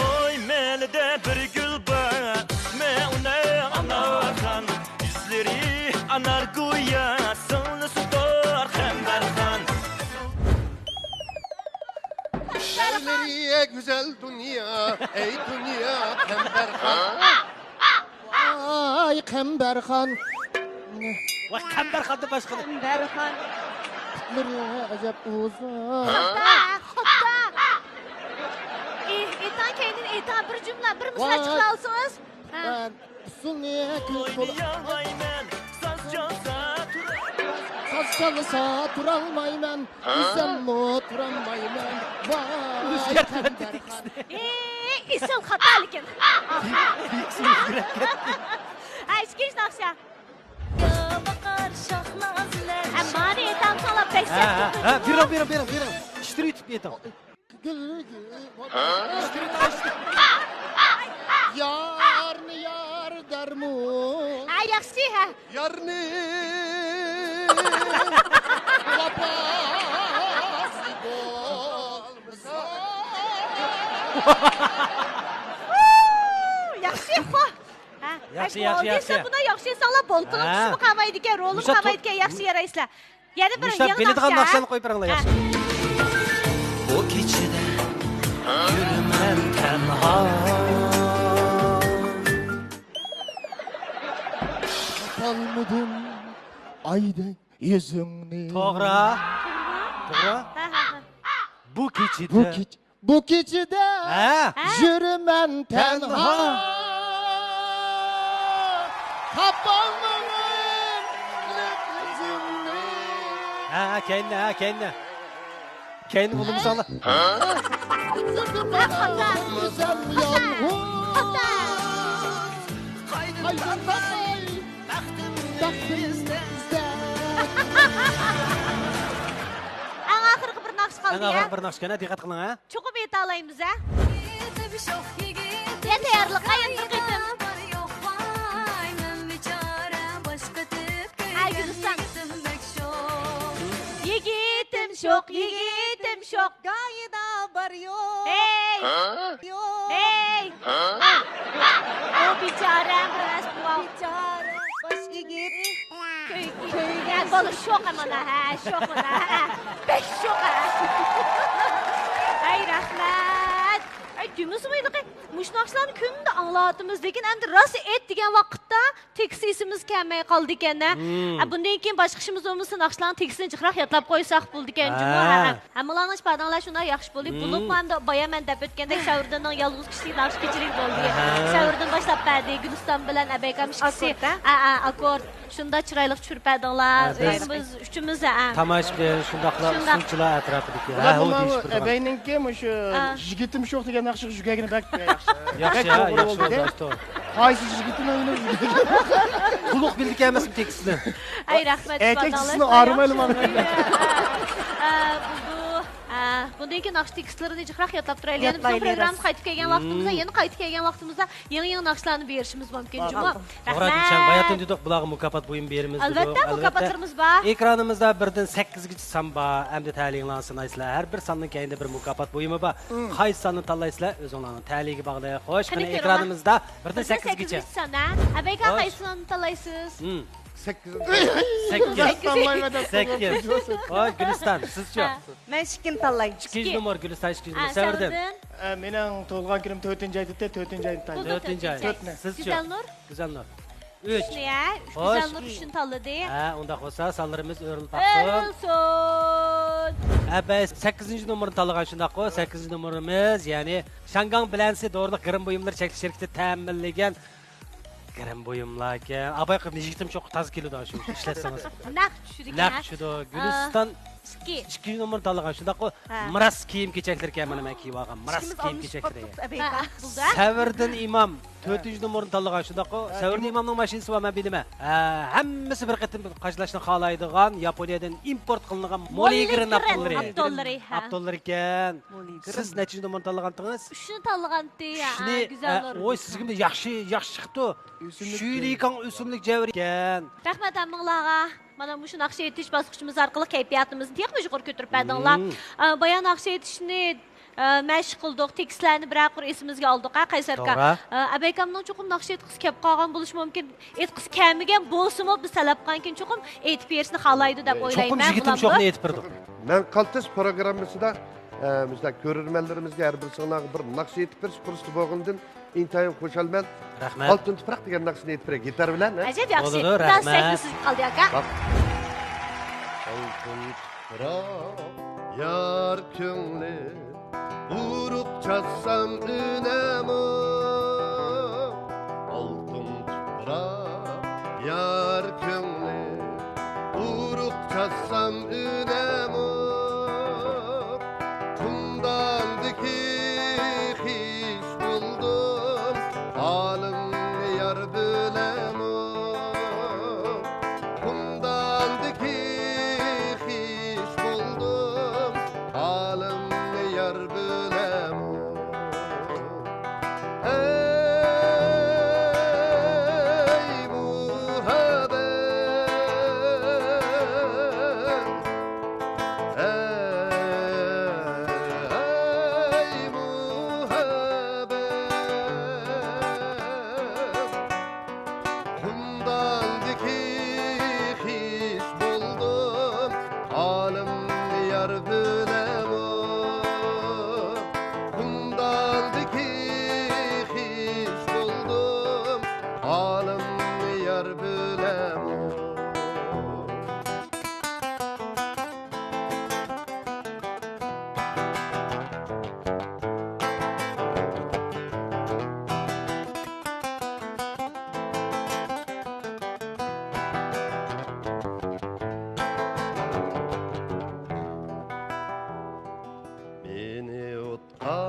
[SPEAKER 10] Oy melide bir gül var, me ona anarkan, yüzleri anar guya, sınlısı doğar hemberkan.
[SPEAKER 3] Şerleriye güzel dünya, ey dünya Kemberhan.
[SPEAKER 4] Ay Kemberhan.
[SPEAKER 1] Vay Kemberhan da başka.
[SPEAKER 2] Kemberhan.
[SPEAKER 4] Nereye acep uzun.
[SPEAKER 2] Xudda. Etan kendin etan bir cümle, bir misra çıkaralsınız.
[SPEAKER 4] Ben sunniye kül
[SPEAKER 10] Oynayalmaymen, saz çalsa
[SPEAKER 4] Saz çalsa turalmaymen, isem mu turanmaymen. Vay Kemberhan.
[SPEAKER 2] İsim xatalikin. Ay, işkiş naqşa. Bakar şahnazlar. Mani etan sana beslet.
[SPEAKER 1] Bir. İştiri yutup etan.
[SPEAKER 4] Yarını yar
[SPEAKER 9] barmı?
[SPEAKER 5] Ha, yaxshi, ha.
[SPEAKER 9] Yarni vapası bolmasa.
[SPEAKER 2] Yaxshi, xo. Ha,
[SPEAKER 1] Yaxshi,
[SPEAKER 2] aytib
[SPEAKER 1] yaxshi.
[SPEAKER 2] oldingsa, buni yaxshi sanlab bolqinib
[SPEAKER 1] Ha.
[SPEAKER 2] tushib qolmaydi ekan, rolib
[SPEAKER 1] Musha
[SPEAKER 2] qolmaydi ekan, yaxshi yaraysizlar. Yana bir
[SPEAKER 1] Mushtaq
[SPEAKER 2] yangi
[SPEAKER 1] biladigan
[SPEAKER 2] naqsha.
[SPEAKER 1] naqshani qo'yib beringlar, yaxshi.
[SPEAKER 10] Bu keçide yürümem tenha.
[SPEAKER 9] Kalmadım ayda yüzünü.
[SPEAKER 1] To'g'ri. To'g'ri.
[SPEAKER 2] Ha, ha, ha.
[SPEAKER 9] Bu keçide
[SPEAKER 1] Ha.
[SPEAKER 9] yürümem tenha. Kapanmanın yüzünü.
[SPEAKER 1] Ha, kendi. Kendi bulduğumuz anla.
[SPEAKER 9] Güzel yalnız.
[SPEAKER 2] Eng oxirgi bir naqsh qoldi.
[SPEAKER 1] Ana bir naqshga diqqat qiling ha.
[SPEAKER 2] Cho'qib ayta olamiz ha. Ya tayyorlikqa endi qaytim. Ay Güliston. Yigitim şok.
[SPEAKER 6] Gayida bar yo'q.
[SPEAKER 2] Hey. Hey. O bichoram biraz bu.
[SPEAKER 6] Bosh yigit.
[SPEAKER 2] Köyge balı şok amana ha, şok ona ha. Beş şok ha. Ay rahmat. Ay gümüz müydü ki? Muşnaqşlarni kümde anlatımız lekin endi rası et degan vaqtda teksisimiz kelmay qoldi ekan. Bundan keyin boshqa ishimiz bo'lmasa naqshlarni teksini jiqroq yatlab qo'ysak bo'ldi ekan juma. Hammalarning ishpadanglar shunday yaxshi bo'lib, buluq manda boyaman deb o'tgandek Shavrdanning yolg'iz kishili naqsh kechirik bo'ldi. Shavrdan boshlab berdi, Guliston bilan Abaykam ikkisi. Akkord. Shunda chiroyli tushirpadinglar. Biz uchimiz ha.
[SPEAKER 1] Tomoshabin shundoqlar usulchilar atrofidagi. Ha, u deyish bir.
[SPEAKER 4] Ebeyningki shu yigitim sho'q degan naqshi jugagini bakib
[SPEAKER 1] Yaxshi, yaxshi.
[SPEAKER 4] Qaysi yigitini o'ynab
[SPEAKER 1] Quluq bildik emasmi teksini?
[SPEAKER 2] Ay rahmat.
[SPEAKER 4] erkakchisini arimayli mana.
[SPEAKER 2] Bundan keyin naqsh tekstlarini jiqroq yatlab turaylik. Yana bizim programma qaytib kelgan vaqtimizda, yana qaytib kelgan vaqtimizda yangi naqshlarni berishimiz mumkin juma.
[SPEAKER 1] To'g'ri, Dilshon, bayatdan dedik, bularga mukofot bo'yin beramiz dedik.
[SPEAKER 2] Albatta mukofotlarimiz bor.
[SPEAKER 1] Ekranimizda 1dan 8gacha son bor. Endi ta'limlansin aysizlar. Har bir sonning keyinda bir mukofot bo'yimi bor. Qaysi sonni tanlaysizlar, o'zingizning ta'ligiga bog'laylik. Xo'sh, qani ekranimizda 1dan 8gacha.
[SPEAKER 2] Son, ha? Abayka qaysi sonni tanlaysiz?
[SPEAKER 3] 8.
[SPEAKER 1] 8. Hoy, Güliston, sizchi?
[SPEAKER 6] Men ishkini tanlayman.
[SPEAKER 1] 2 numar Güliston, 2 numar. Savrdan.
[SPEAKER 4] Mening tug'ilgan kunim 4-oyda, 4-oyni tanlayman.
[SPEAKER 1] 4-oy. Sizchi?
[SPEAKER 2] Güzelnur.
[SPEAKER 1] Güzelnur. 3.
[SPEAKER 2] Shuni ya, Güzelnur 3ni tanladi.
[SPEAKER 1] Ha, unda bo'lsa sonlarimiz o'rilib taqsin.
[SPEAKER 2] Olsun.
[SPEAKER 1] Biz 8-numarni tanlagan shundaq-ku, 8-numarimiz, ya'ni Shangang bilansi dorilik g'irim buyumlar cheklash shirkati ta'minlagan g'irim buyumlar ekan. Abay qilib yigitim cho'q toza keladi shu ishlatsangiz.
[SPEAKER 2] Naq tushdik.
[SPEAKER 1] Naq tushdi. Guliston 2 numarni tanlagan shundaq-ku, miras kiyim-kechaklar ekan, mana men kiyib olgan. Miras kiyim-kechaklar. Savrdan imom 4-numarni tanlagan shundaq-ku, Savrdan imomning mashinasi va men bilaman. Hammasi bir qatim qajlashni xohlaydigan Yaponiyadan import qilingan moligrin aptollari. Aptollar ekan. Siz nechi numarni tanlagandingiz?
[SPEAKER 2] 3ni tanlagandi. Güzelnur.
[SPEAKER 1] Oy, sizga yaxshi chiqdi. Shuylikan o'simlik javr ekan.
[SPEAKER 2] Rahmat hammanglarga. Mana shu naqsh etish bosqichimiz orqali kayfiyatimizni texnik yuqori ko'tarib berdinglar. Bayon naqsh etishni mashq qildik, tekstlarni bir-bir esimizga oldik, Qaysarka. Abaykamning cho'qim naqsh etqisi kelib qolgan bo'lishi mumkin. Etqisi kelmagan bo'lsa-mu, biz talab qilgan cho'qim aytib berishni xohlaydi deb o'ylayman.
[SPEAKER 1] Cho'qim yigitim sho'qni aytib berdik.
[SPEAKER 3] Men Qaltis programmasida bizlar ko'rurmanlarimizga har bir sanaga bir naqsh aytib berish fursati bo'lgandan intayin xo'shalman.
[SPEAKER 1] Rahmat.
[SPEAKER 3] Oltin tuproq degan naqshni aytib beray gitar bilan.
[SPEAKER 2] Ajab yaxshi.
[SPEAKER 1] Bo'ldi, rahmat.
[SPEAKER 2] Tasdiqsiz qoldi aka.
[SPEAKER 3] Oltin tuproq yar ko'ngli uruq chassam unamo. Oltin tuproq yar ko'ngli uruq chassam unamo. Kumdandiki hiç buldum halim yar bilemo. Kumdandiki hiç buldum halim yar bilemo. halimni yar bilemo. Beni otqa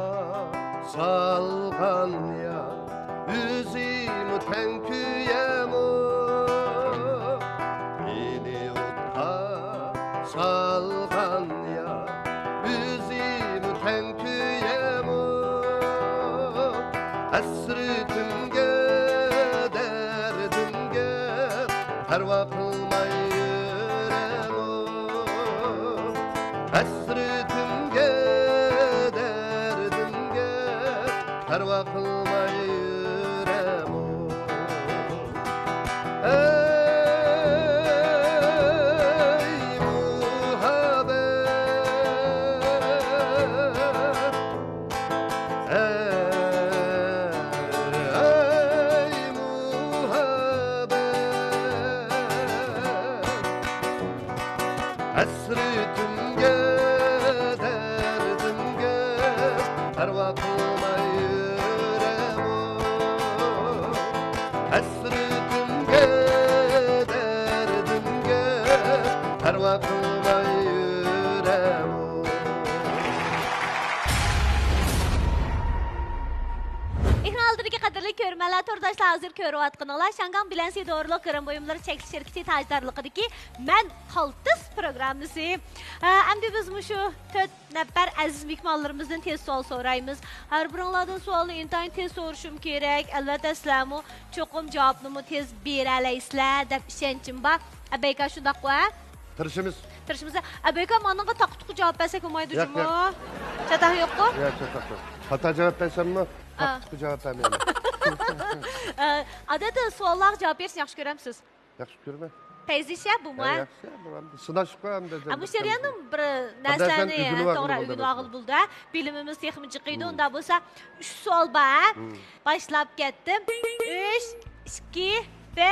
[SPEAKER 3] salgan ya, üzümü tenküyemo. Beni otqa salgan ya, üzümü tenküyemo. Hasretimge, derdimge, perva kılmay yüremo. Hasretimge, derdimge, perva kılmay yüremo. Ey muhabbet, ey muhabbet, hasretimge, derdimge, perva kılmay yüremo. Hasretimge, derdimge, perva kılmay yüremo.
[SPEAKER 2] Ekrandagi qadrli ko'rmalar, to'rdoshlar hozir ko'rayotganinglar Shangan bilansi doğruluq qırım buyumları çekiş şirketi tajdarlıqidagi Men Xaltis programmasi. Endi biz shu 4 nafar aziz mehmonlarimizdan tez savol so'raymiz. Har biringlardan savolni intayin tez so'rashim kerak. Albatta sizlarmi cho'qim javobni tez bera olasizlar deb ishonchim bor. Abeyka shundaqmi?
[SPEAKER 3] Tırışımız.
[SPEAKER 2] Tirishimiz. Abeyka menga taqtuq javob bersak bo'lmaydi
[SPEAKER 3] Yo'q,
[SPEAKER 2] jumi.
[SPEAKER 3] yo'q.
[SPEAKER 2] Chataq yo'qku?
[SPEAKER 3] Ya çatak yok. Hata cevap versem mi? Taktik cevap vermeyeyim.
[SPEAKER 2] Adada savollarga javob berishni yaxshi ko'ramsiz.
[SPEAKER 3] Yaxşı görme.
[SPEAKER 2] Tezisha bumi?
[SPEAKER 3] Ya yaxşı. Sınaşıp koyalım dedim.
[SPEAKER 2] Bu seriyaning bir narsani to'g'ri o'rganib bo'ldi. Bilimimiz texmi jiqiydi. Unda bo'lsa 3 savol bor. Boshlab ketdim. 3 2 1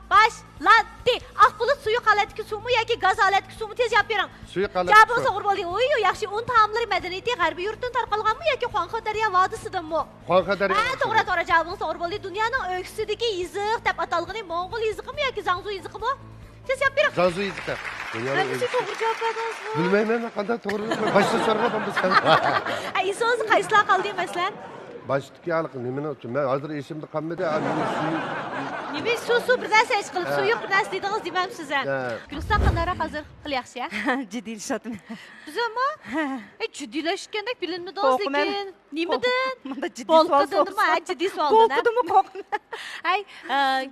[SPEAKER 2] başladı. Ak bulut suyu qalatki suvmi yoki gaz alatki suvmi tez javob bering.
[SPEAKER 3] Suyu qalatki
[SPEAKER 2] Javob
[SPEAKER 3] suv.
[SPEAKER 2] to'g'ri bo'ldi. O'y, yaxshi. Un taomlari madaniyati g'arbiy yurtdan tarqalganmi yoki Xonqadaryo vodiysidanmi?
[SPEAKER 3] Xonqadaryo.
[SPEAKER 2] To'g'ri javobingiz to'g'ri bo'ldi. Dunyoning o'ksidagi yiziq deb atalgani Mo'ng'ul yiziqimi yoki Zangzu yiziqimi? Tez javob bering.
[SPEAKER 3] Zanzu yiyecekler.
[SPEAKER 2] Hangisi to'g'ri javob berdingizmi?
[SPEAKER 3] Bilmeyim ben kadar doğru. Başta sormadan biz sen.
[SPEAKER 2] Isongiz qaysilar qoldi masalan?
[SPEAKER 3] Baştaki alık nemini için. Ben hazır eşimde kalmadı.
[SPEAKER 2] Nima suv bir narsa hech qilib suyuq bir narsa dedingiz demamsiz. Guliston qandaroq hozir qilyapsiz ya?
[SPEAKER 6] Jiddiylashyapman.
[SPEAKER 2] Bizmi? Jiddiylashgandek bilinmadingiz lekin. Nimadan?
[SPEAKER 6] Bunda jiddiy
[SPEAKER 2] Bolqidinmi? Jiddiy savoldan.
[SPEAKER 6] Qo'rqdimmi, qo'rqdim.
[SPEAKER 2] Ay,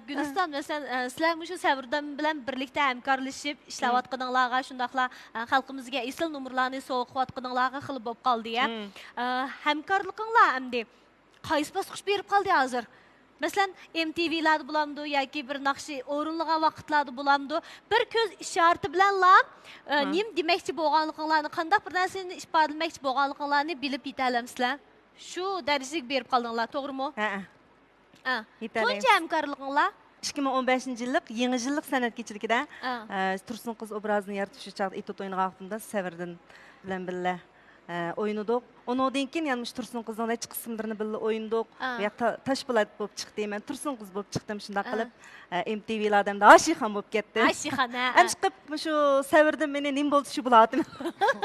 [SPEAKER 2] Guliston masalan sizlar shu Savrdan bilan birlikda hamkorlashib ishlayotganinglarga shundaqla xalqimizga esil nomerlarni sovg'a qilayotganinglarga xilib bo'lib qoldi-ya. Hamkorliginglar endi qaysi bosqich berib qoldi hozir? Masalan, MTV'larda bulamdı yoki bir naqshi o'rinlagan vaqtlarda bulamdı. Bir ko'z ishorati bilanla nim demoqchi bo'lganligingizni, qanday bir narsani ifodalamoqchi bo'lganligingizni bilib yetalamsizlar. Shu darajaga berib qoldinglar, to'g'rimi? Ha. Tunchi hamkorliginglar
[SPEAKER 6] 2015-yillik Yangi yillik san'at kechiligida Tursun qiz obrazini yaratish uchun etot o'yiniga vaqtimda Savrdan bilan birga o'ynadik. Ondan keyin yani Tursun qizning hech qismlarini birga o'ynadik. Bu yoqda Toshpo'lat bo'lib chiqdi. Men Tursun qiz bo'lib chiqdim shunday qilib MTV'lardan da Ashixon bo'lib ketdim.
[SPEAKER 2] Ashixon.
[SPEAKER 6] Ham chiqib shu Savrdan meni nima bo'ldi shu bo'ladim.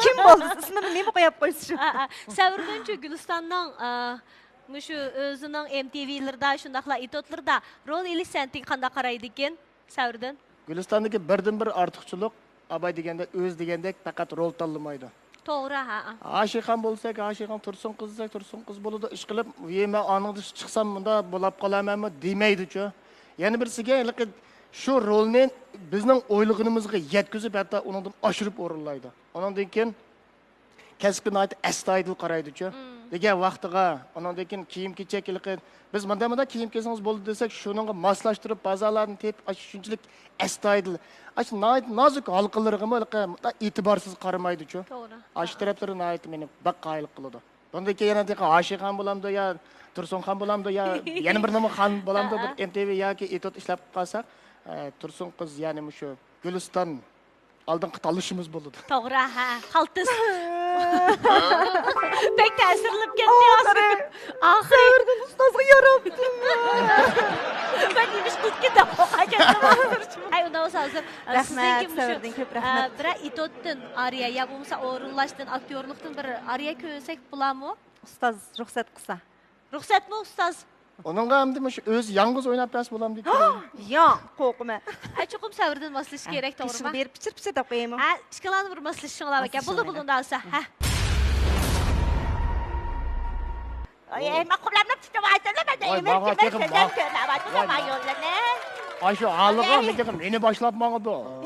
[SPEAKER 6] Kim bo'ldi? Ismini nima qo'yib qo'ysiz shu?
[SPEAKER 2] Savrdan-chi Gulistonning shu o'zining MTV'larda shundaqla etotlarda rol elish san'atiga qanday qaraydi ekan Savrdan?
[SPEAKER 4] Gulistondagi birdan bir ortiqchilik Abay deganda o'z degandek faqat rol tanlamaydi.
[SPEAKER 2] To'g'ri, ha.
[SPEAKER 4] Ashixon bo'lsak, Ashixon Tursun qizsak, Tursun qiz bo'ladi, ish qilib, "Men oningda chiqsam bunda bo'lib qolamanmi?" demaydi-chu. Yana birisiga shu rolni bizning o'ylig'imizga yetkazib, hatto undan oshirib o'rinlaydi. Undan keyin kasbini astoydil qaraydi-chu. Degan vaqtiga, undan keyin kiyim-kechak biz manda kiyim kesangiz bo'ldi desak, shuningga moslashtirib, bazalarni tep, shunchalik astoydil. Nozik halqalarga e'tiborsiz qaramaydi-chu.
[SPEAKER 2] To'g'ri.
[SPEAKER 4] Ash taraflari meni baq qoyil qiladi. Bundan keyin yana deqa Aşiqxon bo'lamdi yo, Tursunxon bo'lamdi yo, yana bir nima xon bo'lamdi bir MTV yoki etot ishlab qolsak, Tursun qiz ya'ni shu Guliston oldingi tanlashimiz bo'ladi.
[SPEAKER 2] To'g'ri, ha, qaltis. Pek ta'sirlib ketdi oxiri. Oxiri ustozga yarabdim. Ben demiş tutki de qo'ygandim. Ay, undan hozir
[SPEAKER 6] Rahmat, Savrdan ko'p rahmat.
[SPEAKER 2] Bir etotdan ariya ya bo'lmasa o'rinlashdan aktyorlikdan bir ariya ko'rsak bo'ladimi?
[SPEAKER 6] Ustoz ruxsat qilsa.
[SPEAKER 2] Ruxsatmi ustoz?
[SPEAKER 4] Onunla hem de öz yalnız oynab biraz bulam deyip.
[SPEAKER 6] Yo'q, qo'rqma.
[SPEAKER 2] Ay, chuqum Savrdan moslashish kerak, to'g'rimi?
[SPEAKER 6] Berib pichir deb qo'yaymi?
[SPEAKER 2] Ha, ishqalanib bir moslashinglar ekan. Bo'ldi undan olsa. Ha.
[SPEAKER 5] Ama kullanıp tutuyorlar ben de
[SPEAKER 4] Ay,
[SPEAKER 5] yemek
[SPEAKER 4] bana
[SPEAKER 5] yemek
[SPEAKER 4] çekin,
[SPEAKER 5] senden
[SPEAKER 4] bak.
[SPEAKER 5] söyleme. Tutama yollarını.
[SPEAKER 4] Ayşe ağlığa mı dedim beni başlatmağı bu.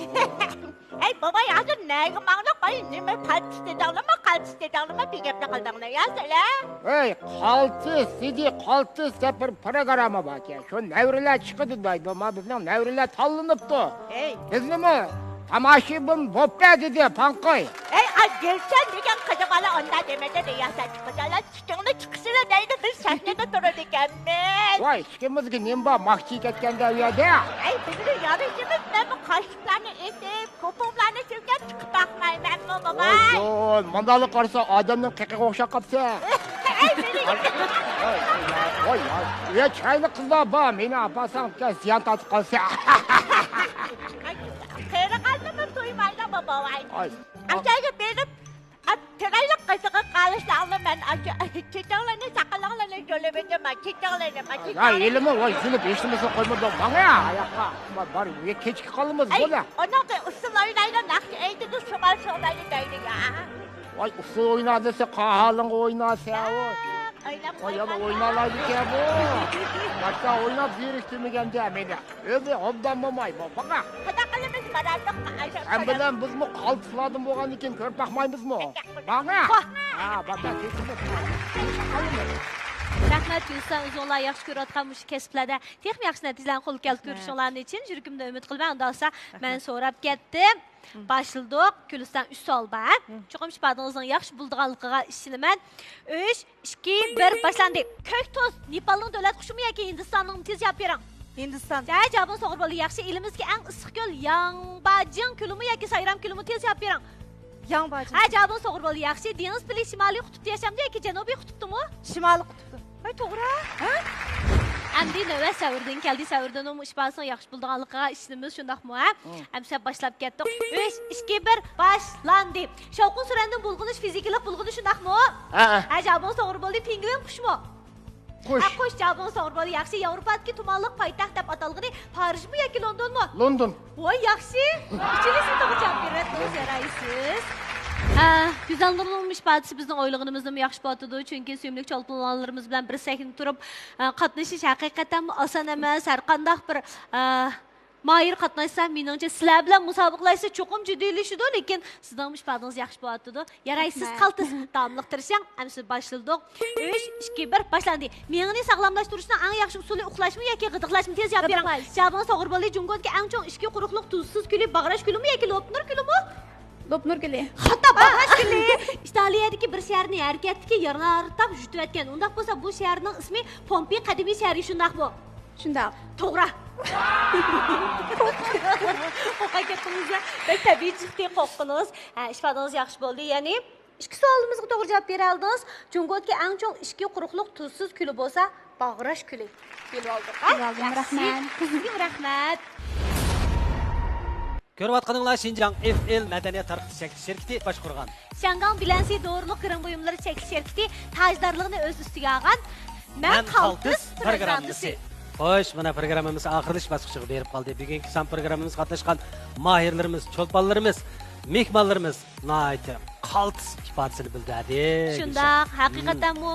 [SPEAKER 5] Ey baba yazın ne? Mağla koyun ne mi? Kalp istedi ağlama bir gepte kaldığını ya söyle.
[SPEAKER 9] Ey kaltı sidi kaltı sepir programa bak ya. Şu nevriler çıkıdı daydı ama bizden nevriler tallanıptı.
[SPEAKER 5] Ey.
[SPEAKER 9] Kızlı mı? Tamaşibim bopya dedi pankay.
[SPEAKER 5] Ey az gelsen diyeceğim kızımalı onda demede de ya sen çıkacağlar. Çıktığını çıksıyla neydi bir sahnede durur dikemmiş.
[SPEAKER 9] Vay şikimizgi nimba mahki ketken de uyada ya.
[SPEAKER 5] Ey bizim yarışımız ne bu kaşıklarını itip kopumlarını sürken çıkıp bakmayın ben bu baba.
[SPEAKER 9] Oy mandalı karısı adamın kekek okşak kapsa.
[SPEAKER 5] Ey beni
[SPEAKER 9] Oy ya. Ya çaylı kızlar ba beni apasan ki ziyan tatıp kalsa.
[SPEAKER 5] kere kaldı mı duymayla baba vay.
[SPEAKER 9] Ay.
[SPEAKER 5] Aşağıya benim Tırayla kızığı kalışlarla ben çiçeklerini sakalarını söylemedim ben çiçeklerini.
[SPEAKER 9] Ya elime vay şunu beşimize koymadan bana ya ayakta. Bari niye keçki kalımız
[SPEAKER 5] Ey
[SPEAKER 9] böyle.
[SPEAKER 5] ona da ısıl oynayla nakli eğdi de şumal şumayla değdi ya.
[SPEAKER 9] Vay usul oynadıysa kahalın oynasa o. Vay ya oynalaydı ki bu. Başka oynat ziriktirmegen de beni. Öyle obdanmamay bu bana.
[SPEAKER 5] Kadakalımız baraldık.
[SPEAKER 9] Sen bilen biz mi kaltısladım boğan iken körp bakmayımız mı? Bana. Ha bak ben kesimiz.
[SPEAKER 2] Rahmat Gülsan uzunlar yaxshi ko'rayotgan mush kasblarda texnik yaxshi natijalarni qo'lga kelib ko'rishinglarni uchun yuragimda umid qilaman. Undan olsa men so'rab ketdim. Başladık. Gülüstan 3 sual var. Çoxum şipadınızın yaxşı bulduğanlıqıga işinimen. 3, 2, 1, başlandı. Kök toz, Nepal'ın dövlət quşu mu yaki Hindistan'ın tez yap verin.
[SPEAKER 6] Hindistan.
[SPEAKER 2] Cavabın soğur bolu yaxşı. Elimizki en ısıq göl Yangbajin külü mü yaki Sayram külü mü tez yap verin.
[SPEAKER 6] Yangbajin.
[SPEAKER 2] Cavabın soğur bolu yaxşı. Deniz pili şimali kutupta yaşamdı yaki Cenubi kutupta mı?
[SPEAKER 6] Şimali qutupda.
[SPEAKER 2] Ay to'g'ri. Endi navbat Savrdan keldi. Savrdan o ishbasini yaxshi bulduğanlıqqa işimiz shundaqmi? Hamsa boshlab ketdik. 3, 2, 1, başlandı. Shavqin surandin bulg'unish fizikalik bulg'unish shundaqmi? Ha, javobingiz to'g'ri bo'ldi. Pingvin qushmi?
[SPEAKER 9] Qush.
[SPEAKER 2] Ha, qush javobingiz to'g'ri bo'ldi. Yaxshi. Yevropadagi tumanliq poytaxt deb atalg'ini Parijmi yoki Londonmi?
[SPEAKER 4] London.
[SPEAKER 2] Voy yaxshi. Uchinchisi to'g'ri javob berasiz. Yaraysiz. Güzəlliğimiz badisi bizning oylig'imizni yaxshi botidu. Chunki suyumlik cholponlarimiz bilan bir sahnada turib qatnashish haqiqatan oson emas. Har qanday bir mayir qatnashsa, meningcha sizlar bilan musobaqalashsa cho'qim jiddiylashadi, lekin sizning ishpadingiz yaxshi bo'lardi. Yaraysiz qaltis davomli tirishing. Hamsi boshladik. 3, 2, 1 boshlandi. Miyani sog'lomlashtirishning eng yaxshi usuli uxlashmi yoki g'idiqlashmi? Tez javob bering. Javobingiz to'g'ri bo'ldi. Jungotga eng chong ishki quruqliq tuzsiz kuli, bag'rash kulimi yoki lopnur kulimi?
[SPEAKER 7] Lopnur guli.
[SPEAKER 2] Hatta bag'rash kuli. İtaliyadagi bir shaharni harakatga yarartab jutayotgan. Undaq bo'lsa bu shaharning ismi Pompeyi qadimiy shahri shundaq bu.
[SPEAKER 7] Shundaq.
[SPEAKER 2] To'g'ri. Qo'rqa ketdingizmi? Tabiiy chiqdi qo'rqdingiz. Ishfadingiz yaxshi bo'ldi. Ya'ni ikki savolimizga to'g'ri javob bera oldingiz. Jungotga eng chong ishki quruqliq tuzsiz kuli bo'lsa, bag'rash kuli. Kelib oldik.
[SPEAKER 7] Rahmat.
[SPEAKER 2] Sizga rahmat.
[SPEAKER 1] Ko'rayotganinglar Şinjan FL Madaniyat tarqitish şirkati boshqargan.
[SPEAKER 2] Shangang Bilansi doğruluq kırım buyumları çekiliş şirkati tajdorligini o'z ustiga olgan. Men qaltis programmasi.
[SPEAKER 1] Xo'sh, mana programmamiz oxirlash bosqichiga berib qoldi. Bugungi son programmamiz qatnashgan mahirlarimiz, cho'lponlarimiz, mehmonlarimiz nihoyatda qaltis ifodasini bildirdi.
[SPEAKER 2] Shundaq, haqiqatan bu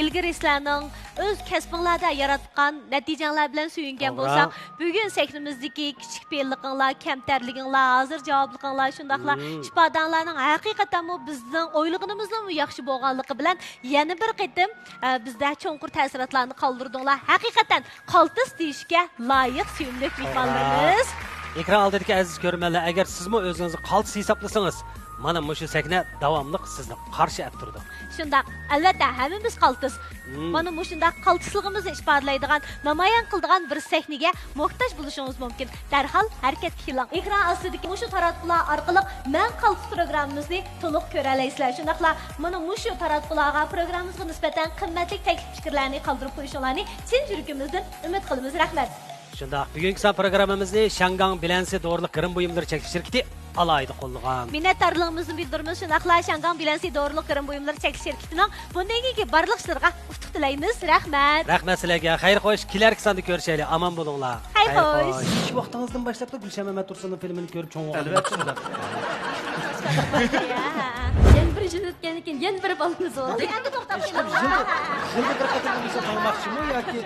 [SPEAKER 2] ilgari sizlarning o'z kasbinglarda yaratgan natijalar bilan suyungan bo'lsak, bugun sahnamizdagi kichik fe'lliqinglar, kamtarliginglar, hozir javobliginglar, shundaqlar ifodalarning haqiqatan bu bizning o'ylig'imizning yaxshi bo'lganligi bilan yana bir qitim bizda cho'nqur ta'sirotlarni qoldirdinglar. Haqiqatan qaltis deyishga loyiq suyumli mehmonlarimiz.
[SPEAKER 1] Ekran oldidagi aziz ko'rmanlar, agar sizmi o'zingizni qaltis hisoblasangiz, mana shu sakna davomliq sizni qarshi olib turdi.
[SPEAKER 2] Shundaq, albatta hammamiz qaltis. Mana shundaq qaltisligimizni ifodalaydigan, namoyon qiladigan bir sahnaga muhtoj bo'lishingiz mumkin. Darhol harakatga keling. Ekran ostidagi shu taratqular orqali men qaltis programmamizni to'liq ko'ra olasizlar. Shundaqla mana shu taratqularga programmamizga nisbatan qimmatli taklif fikrlarni qoldirib qo'yishingizni chin yuragimizdan umid qilamiz. Rahmat.
[SPEAKER 1] Shundaq, bugungi son programmamizni Shangang Bilansi dorilik kirim buyumlari chekish shirkati alayda qo'llagan.
[SPEAKER 2] Minnatdorligimizni bildiramiz. Shundaqla Shangang Bilansi dorilik kirim buyumlari chekish shirkatining bundan keyingi barliq ishlariga utuq tilaymiz. Rahmat.
[SPEAKER 1] Rahmat sizlarga. Xayr xo'sh, kelarki sonda ko'rishaylik. Amon bo'linglar.
[SPEAKER 2] Xayr xo'sh.
[SPEAKER 1] Shu vaqtingizdan boshlab Gulshan Mamattursunning filmini ko'rib cho'ng'ib
[SPEAKER 11] Albatta.
[SPEAKER 7] Yana bir yil o'tgandan keyin yana bir bolamiz bo'ldi.
[SPEAKER 2] Endi to'xtab
[SPEAKER 1] Yilda bir qator bo'lsa tanimoqchimi yoki